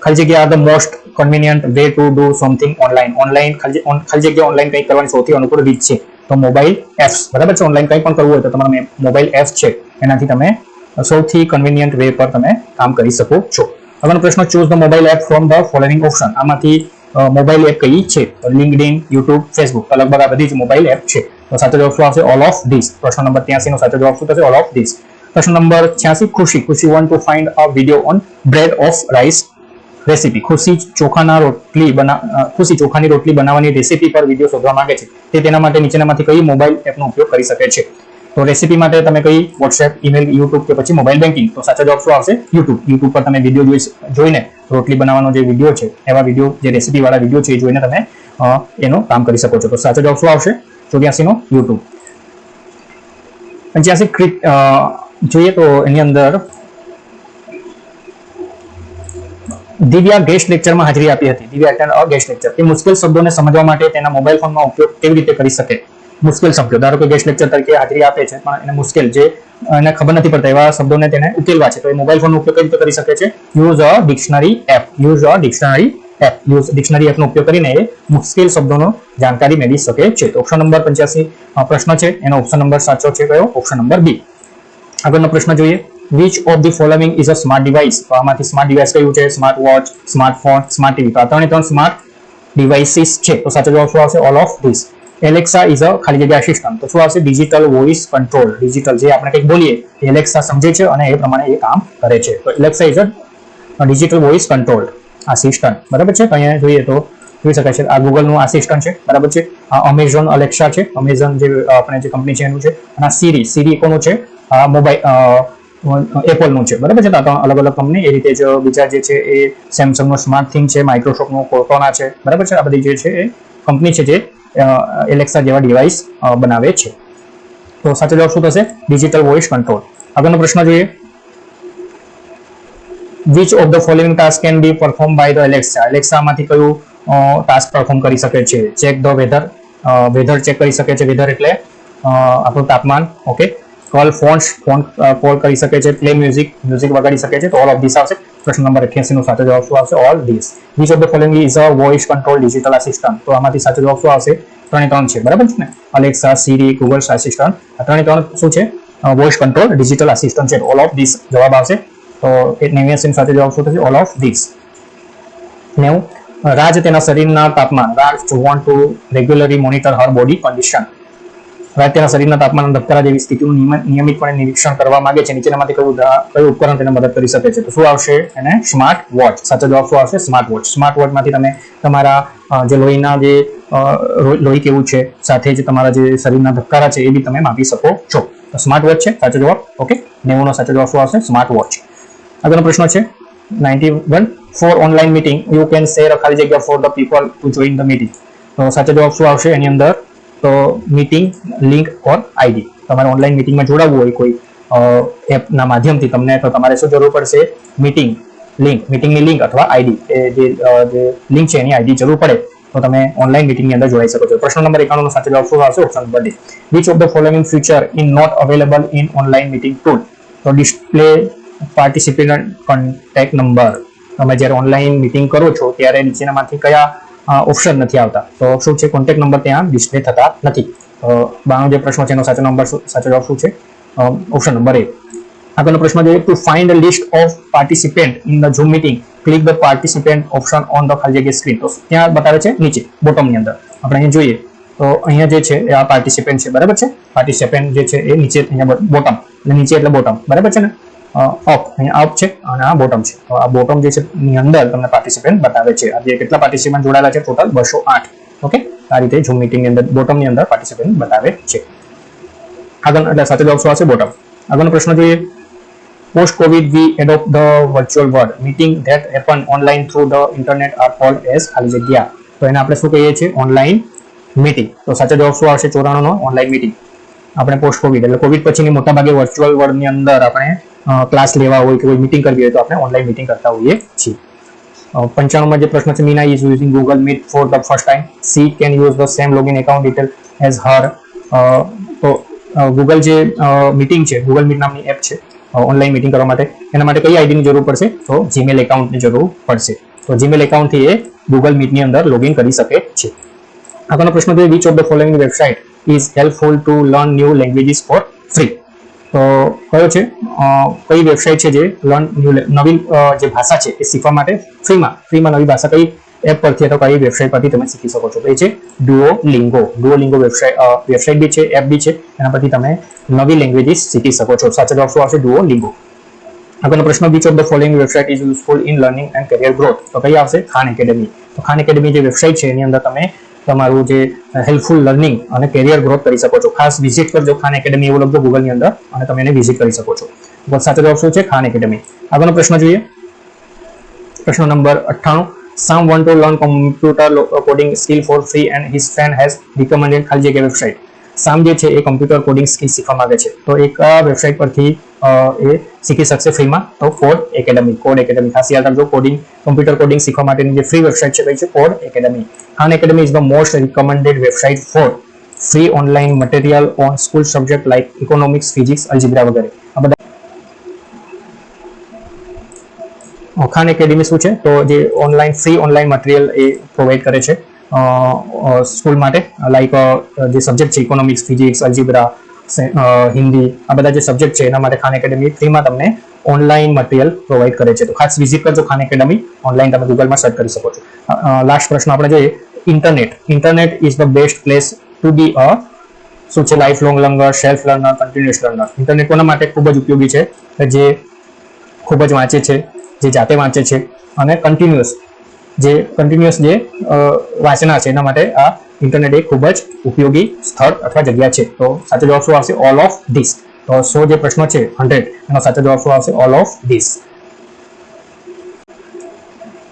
ખાલી જગ્યા the most convenient way to do something online. ખાલી જગ્યા ઓનલાઈન કંઈક કરવાની સૌથી અનુકૂળ રીત છે તો મોબાઈલ એપ્સ, બરાબર છે. ઓનલાઈન કંઈ પણ કરવું હોય તો તમારા મોબાઈલ એપ્સ છે એનાથી તમે સૌથી કન્વીનિયન્ટ વે પર તમે કામ કરી શકો છો. આગળનો પ્રશ્ન, choose the mobile app from the following option. આમાંથી મોબાઈલ એપ કઈ છે? લિંક્ડઇન, યુટ્યુબ, ફેસબુક, લગભગ આ બધી જ મોબાઈલ એપ છે. તો સાચો જવાબ શું આવશે? All of this. પ્રશ્ન નંબર 83 નો સાચો જવાબ શું થશે? All of this. પ્રશ્ન નંબર 86, ખુશી want to find a video on bread of rice recipe. ખુશી ચોખાની રોટલી બનાવવાની રેસીપી પર વિડીયો શોધવા માંગે છે. તે તેના માટે નીચેનામાંથી કઈ મોબાઈલ એપનો ઉપયોગ કરી શકે છે? તો રેસીપી માટે તમે કઈ? વોટ્સએપ, ઈમેલ, યુટ્યુબ કે પછી મોબાઈલ બેન્કિંગ? તો સાચો જવાબ શું આવશે? યુટ્યુબ પર તમે વિડીયો જોઈને રોટલી બનાવવાનો જે વિડીયો છે એવા વિડીયો, જે રેસીપી વાળા વિડીયો છે એ જોઈને તમે એનું કામ કરી શકો છો. તો સાચો જવાબ શું આવશે? 84 નો યુટ્યુબ. 85 જોઈએ તો એની અંદર દિવ્યા ગેસ્ટ લેક્ચરમાં હાજરી આપી હતી. દિવ્યા એટેન્ડ અ ગેસ્ટ લેક્ચર. તે મુશ્કેલ શબ્દોને સમજવા માટે તેના મોબાઈલ ફોનમાં ઉપયોગ કેવી રીતે કરી શકે? મુશ્કેલ શબ્દો, ધારો કે ગેસ્ટ લેક્ચર તરીકે હાજરી આપે છે પણ એને મુશ્કેલ, જે એને ખબર નથી પડતા એવા શબ્દોને તેને ઉકેલવા છે, તો એ મોબાઈલ ફોનનો ઉપયોગ કઈ રીતે કરી શકે છે? Use a dictionary app. Dictionary એપનો ઉપયોગ કરીને એ મુશ્કેલ શબ્દોનો જાણકારી મેળવી શકે છે. તો ઓપ્શન નંબર 85 પ્રશ્ન છે એનો ઓપ્શન નંબર સાચો છે કયો? Option number B. આગળનો પ્રશ્ન જોઈએ. Which of the following is a smart device? તો આમાંથી સ્માર્ટ ડિવાઇસ કયું છે? Smart watch, smartphone, smart TV. તો આ ત્રણે ત્રણ સ્માર્ટ devices છે તો સાચો જવાબ શું આવશે all of these. Alexa is a ખાલી જગ્યા assistant તો શું આવશે digital voice control. digital જે આપણે કંઈક બોલીએ એ Alexa સમજે છે અને એ પ્રમાણે એ કામ કરે છે તો Alexa is a digital voice control assistant. બરાબર છે. તો અહીંયા જોઈએ તો જોઈ શકાય છે આ ગૂગલ નું આસિસ્ટન્ટ છે. બરાબર છે. આ Amazon Alexa છે. Amazon જે આપણે જે કંપની છે એનું છે અને આ Siri કોનું છે આ મોબાઈલ એપલ નું છે. બરાબર છે. તો અલગ અલગ કંપની એ રીતે જ બીજા જે છે એ સેમસંગ નું સ્માર્ટ થિંગ છે, માઇક્રોસોફ્ટ નું કોર્ટોના છે. બરાબર છે. આ બધી જે છે એ કંપની છે જે એલેક્સા જેવા ડિવાઇસ બનાવે છે. તો સાચો જવાબ શું થશે ડિજિટલ વોઇસ કંટ્રોલ. આગળનો પ્રશ્ન જોઈએ which of the following task can be performed by the Alexa. Alexa માંથી કયું ટાસ્ક પરફોર્મ કરી શકે છે? Check the weather, weather check કરી શકે છે. વેધર એટલે આપણું તાપમાન. ઓકે. કોલ ફોન કોલ કરી શકે છે. પ્લે મ્યુઝિક વગાડી શકે છે. તો ઓલ ઓફ ધીસ આવશે. પ્રશ્ન નંબર 88 નો સાચો જવાબ શું આવશે all this. which of the following is a voice control digital assistant. તો આમાંથી સાચો જવાબ શું આવશે 3 છે. બરાબર છે ને Alexa, Siri, Google Assistant આ 3 શું છે વોઇસ કંટ્રોલ ડિજિટલ આસિસ્ટન્ટ છે. ઓલ ઓફ ધીસ જવાબ આવશે. તો 89 સાથે જવાબ શું થશે ઓલ ઓફ ધીસ. 90 રાજ તેના શરીરના તાપમાન Raj want to regularly monitor her body condition. Raj તેના શરીરના તાપમાન ધબકારા જેવી સ્થિતિનું નિયમિતપણે નિરીક્ષણ કરવા માંગે છે. નીચેનામાંથી કયું ઉપકરણ તેને મદદ કરી શકે છે? તો શું આવશે એને સ્માર્ટ વોચ. સાચો જવાબ શું આવશે સ્માર્ટ વોચ. સ્માર્ટ વોચમાંથી તમે તમારા જે લોહીના જે લોહી કેવું છે સાથે જ તમારા જે શરીરના ધબકારા છે એ બી તમે માપી શકો છો. તો સ્માર્ટ વોચ છે સાચો જવાબ. ઓકે. 90 નો સાચો જવાબ શું આવશે સ્માર્ટ વોચ. આગળનો પ્રશ્ન છે 91 for online meeting you can share a ખાલી જગ્યા for the people to join the meeting. તો સાચો જવાબ શું આવશે એની અંદર? તો મીટિંગ લિંક ઓર આઈડી. તમારે ઓનલાઈન મીટિંગમાં જોડાવવું હોય કોઈ એપના માધ્યમથી તમને તો તમારે શું જરૂર પડશે મીટિંગની લિંક અથવા આઈડી જે લિંક છે એની આઈડી જરૂર પડે તો તમે ઓનલાઈન મીટિંગની અંદર જોડાઈ શકો છો. પ્રશ્ન નંબર 91 નો સાચો જવાબ શું આવશે option number D. which of the following feature is not available in online meeting tool. તો ડિસ્પ્લે પાર્ટિસિપન્ટ કોન્ટેક્ટ નંબર. તમે જ્યારે ઓનલાઈન મીટિંગ કરો છો ત્યારે નીચેનામાંથી કયા ઓપ્શન નથી આવતા? તો શું છે કોન્ટેક્ટ નંબર ત્યાં ડિસ્પ્લે થતા નથી. 92 જે પ્રશ્ન છે એનો સાચો જવાબ શું છે ઓપ્શન નંબર એ. આગળનો પ્રશ્ન જોઈએ to find a list of participant in the zoom meeting click the participant option on the ખાલી જગ્યા સ્ક્રીન. તો ત્યાં બતાવે છે નીચે બોટમની અંદર. આપણે અહીં જોઈએ તો અહીંયા જે છે એ આ પાર્ટિસિપન્ટ છે. બરાબર છે. પાર્ટિસિપન્ટ જે છે એ નીચે અહીંયા બોટમ એટલે નીચે એટલે બોટમ. બરાબર છે ને અપ અહીંયા અપ છે અને આ બોટમ છે. તો આ બોટમ જે છે ની અંદર તમને પાર્ટિસિપન્ટ બતાવે છે. આ જે કેટલા પાર્ટિસિપન્ટ જોડાયેલા છે ટોટલ 208. ઓકે. આ રીતે ઝૂમ મીટિંગની અંદર બોટમની અંદર પાર્ટિસિપન્ટ બતાવે છે. આગળ એટલે સાચો જવાબ શું આવશે બોટમ. આગળનો પ્રશ્ન જોઈએ post COVID we adopt the virtual world meeting that happen online through the internet are called as ખાલી જગ્યા. તો એને આપણે શું કહીએ છીએ ઓનલાઈન મીટિંગ. તો સાચો જવાબ શું આવશે 94 નો ઓનલાઈન મીટિંગ. આપણે પોસ્ટ કોવિડ એટલે કોવિડ પછીની મોટાભાગે વર્ચ્યુઅલ વર્લ્ડની અંદર આપણે ક્લાસ લેવા હોય કે કોઈ મીટિંગ કરવી હોય તો આપણે ઓનલાઈન મીટિંગ કરતા હોઈએ છીએ. 95 માં જે પ્રશ્ન છે Meena is using Google Meet for the first time she can use the same login account detail as her. તો ગૂગલ જે મીટિંગ છે ગૂગલ મીટ નામની એપ છે ઓનલાઈન મીટિંગ કરવા માટે એના માટે કઈ આઈડીની જરૂર પડશે? તો જીમેલ એકાઉન્ટની જરૂર પડશે. તો જીમેલ એકાઉન્ટથી એ ગૂગલ મીટની અંદર લોગિન કરી શકે છે. આગળનો પ્રશ્ન છે which of the following website is helpful to learn new languages for free. તો કયો છે કઈ વેબસાઇટ છે જે નવી જે ભાષા છે એ શીખવા માટે ફ્રીમાં નવી ભાષા કઈ એપ પરથી અથવા કઈ વેબસાઇટ પરથી તમે શીખી શકો છો? તો એ છે ડુઓલિંગો વેબસાઇટ બી છે એપ બી છે એના પરથી તમે નવી લેંગ્વેજીસ શીખી શકો છો. સાચો જવાબ શું આવશે ડુઓલિંગો. આગળનો પ્રશ્ન which of the following website is useful in learning and carrier growth. તો કઈ આવશે ખાન એકેડેમી. તો ખાન એકેડેમી જે વેબસાઇટ છે એની અંદર તમે તમારું જે હેલ્પફુલ લર્નિંગ અને કેરિયર ગ્રોથ કરી શકો છો. ખાસ વિઝિટ કરજો ખાન એકેડેમી એવું લખજો ગૂગલની અંદર અને તમે એને વિઝિટ કરી શકો છો. સાચો જવાબ શું છે ખાન એકેડેમી. આગળનો પ્રશ્ન જોઈએ પ્રશ્ન number 98 Sam want to learn computer coding skill for free and his friend has recommended ખાલી જગ્યા વેબસાઇટ. સામ જે છે એ કમ્પ્યુટર કોડિંગ સ્કિલ શીખવા માંગે છે તો એક વેબસાઇટ પરથી એ શીખી શકશે ફ્રીમાં. તો કોડ એકેડેમી ખાસ યાદ રાખજો. કમ્પ્યુટર કોડિંગ શીખવા માટેની જે ફ્રી વેબસાઇટ છે કઈ છે Code Academy. Khan Academy is the most recommended website for free online material on school subject like economics physics algebra વગેરે. આ બધા ખાન એકેડેમી શું છે તો જે ફ્રી ઓનલાઈન મટીરિયલ એ પ્રોવાઈડ કરે છે સ્કૂલ માટે લાઈક જે સબ્જેક્ટ છે ઇકોનોમિક્સ ફિઝિક્સ અલ્જિબ્રા હિન્દી, આ બધા જે સબ્જેક્ટ છે એના માટે ખાન એકેડમી ફ્રીમાં તમને ઓનલાઈન મટીરિયલ પ્રોવાઈડ કરે છે. તો ખાસ વિઝિટ કરજો ખાન એકેડમી. ઓનલાઈન તમે ગૂગલમાં સર્ચ કરી શકો છો. લાસ્ટ પ્રશ્ન આપણે જોઈએ. Internet is the best place to be a શું છે life long learner, self learner, continuous learner. Internet કોના માટે ખૂબ જ ઉપયોગી છે? જે ખૂબ જ વાંચે છે, જે જાતે વાંચે છે, અને કન્ટિન્યુઅસ જે વાંચના છે એના માટે આ ઇન્ટરનેટ એક ખૂબ જ ઉપયોગી સ્થળ અથવા જગ્યા છે. તો સાચો જવાબ શું આવશે? All of this. તો 100 જે પ્રશ્નો છે 100 એનો સાચો જવાબ શું આવશે? All of this.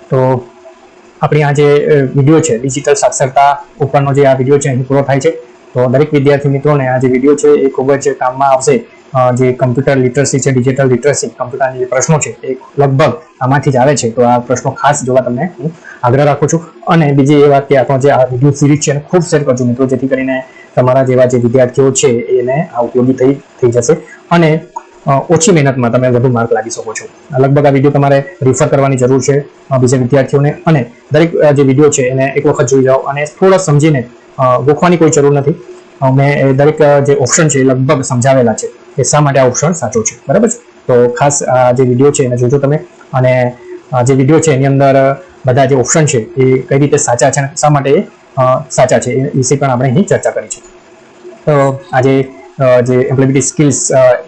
તો આપણી આ જે વિડીયો છે ડિજિટલ સાક્ષરતા ઉપરનો જે આ વિડીયો છે અહીં પૂરો થાય છે. તો દરેક વિદ્યાર્થી મિત્રોને આ જે વિડીયો છે એ ખૂબ જ કામમાં આવશે. જે કમ્પ્યુટર લિટરસી છે, ડિજિટલ લિટરસી, કમ્પ્યુટરના જે પ્રશ્નો છે એ લગભગ આમાંથી જ આવે છે. તો આ પ્રશ્નો ખાસ જોવા તમને હું આગ્રહ રાખું છું. અને બીજી એ વાત કે આપણો જે આ વિડીયો સિરીઝ છે એને ખૂબ શેર કરજો મિત્રો, જેથી કરીને તમારા જેવા જે વિદ્યાર્થીઓ છે એને આ ઉપયોગી થઈ જશે અને ઓછી મહેનતમાં તમે વધુ માર્ક લાવી શકો છો. લગભગ આ વિડીયો તમારે રિફર કરવાની જરૂર છે બીજા વિદ્યાર્થીઓને. અને દરેક જે વિડીયો છે એને એક વખત જોઈ જાઓ અને થોડો સમજીને ગોખવાની કોઈ જરૂર નથી. મેં દરેક જે ઓપ્શન છે એ લગભગ સમજાવેલા છે કે શા માટે આ ઓપ્શન સાચો છે. બરાબર છે? તો ખાસ આ જે વિડીયો છે એને જોજો તમે. અને જે વિડીયો છે એની અંદર બધા જે ઓપ્શન છે એ કઈ રીતે સાચા છે અને શા માટે સાચા છે એ વિશે પણ આપણે અહીં ચર્ચા કરી છે. તો આજે જે employability skills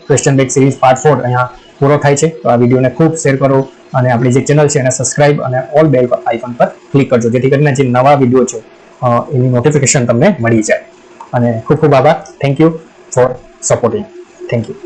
question bank series part 4 અહીંયા પૂરો થાય છે. તો આ વિડીયોને ખૂબ શેર કરો અને આપણી જે ચેનલ છે એને સબસ્ક્રાઇબ અને ઓલ બેલ આઇકન પર ક્લિક કરજો, જેથી કરીને જે નવા વિડીયો છે એની નોટિફિકેશન તમને મળી જાય. અને ખૂબ ખૂબ આભાર. Thank you for supporting. Thank you.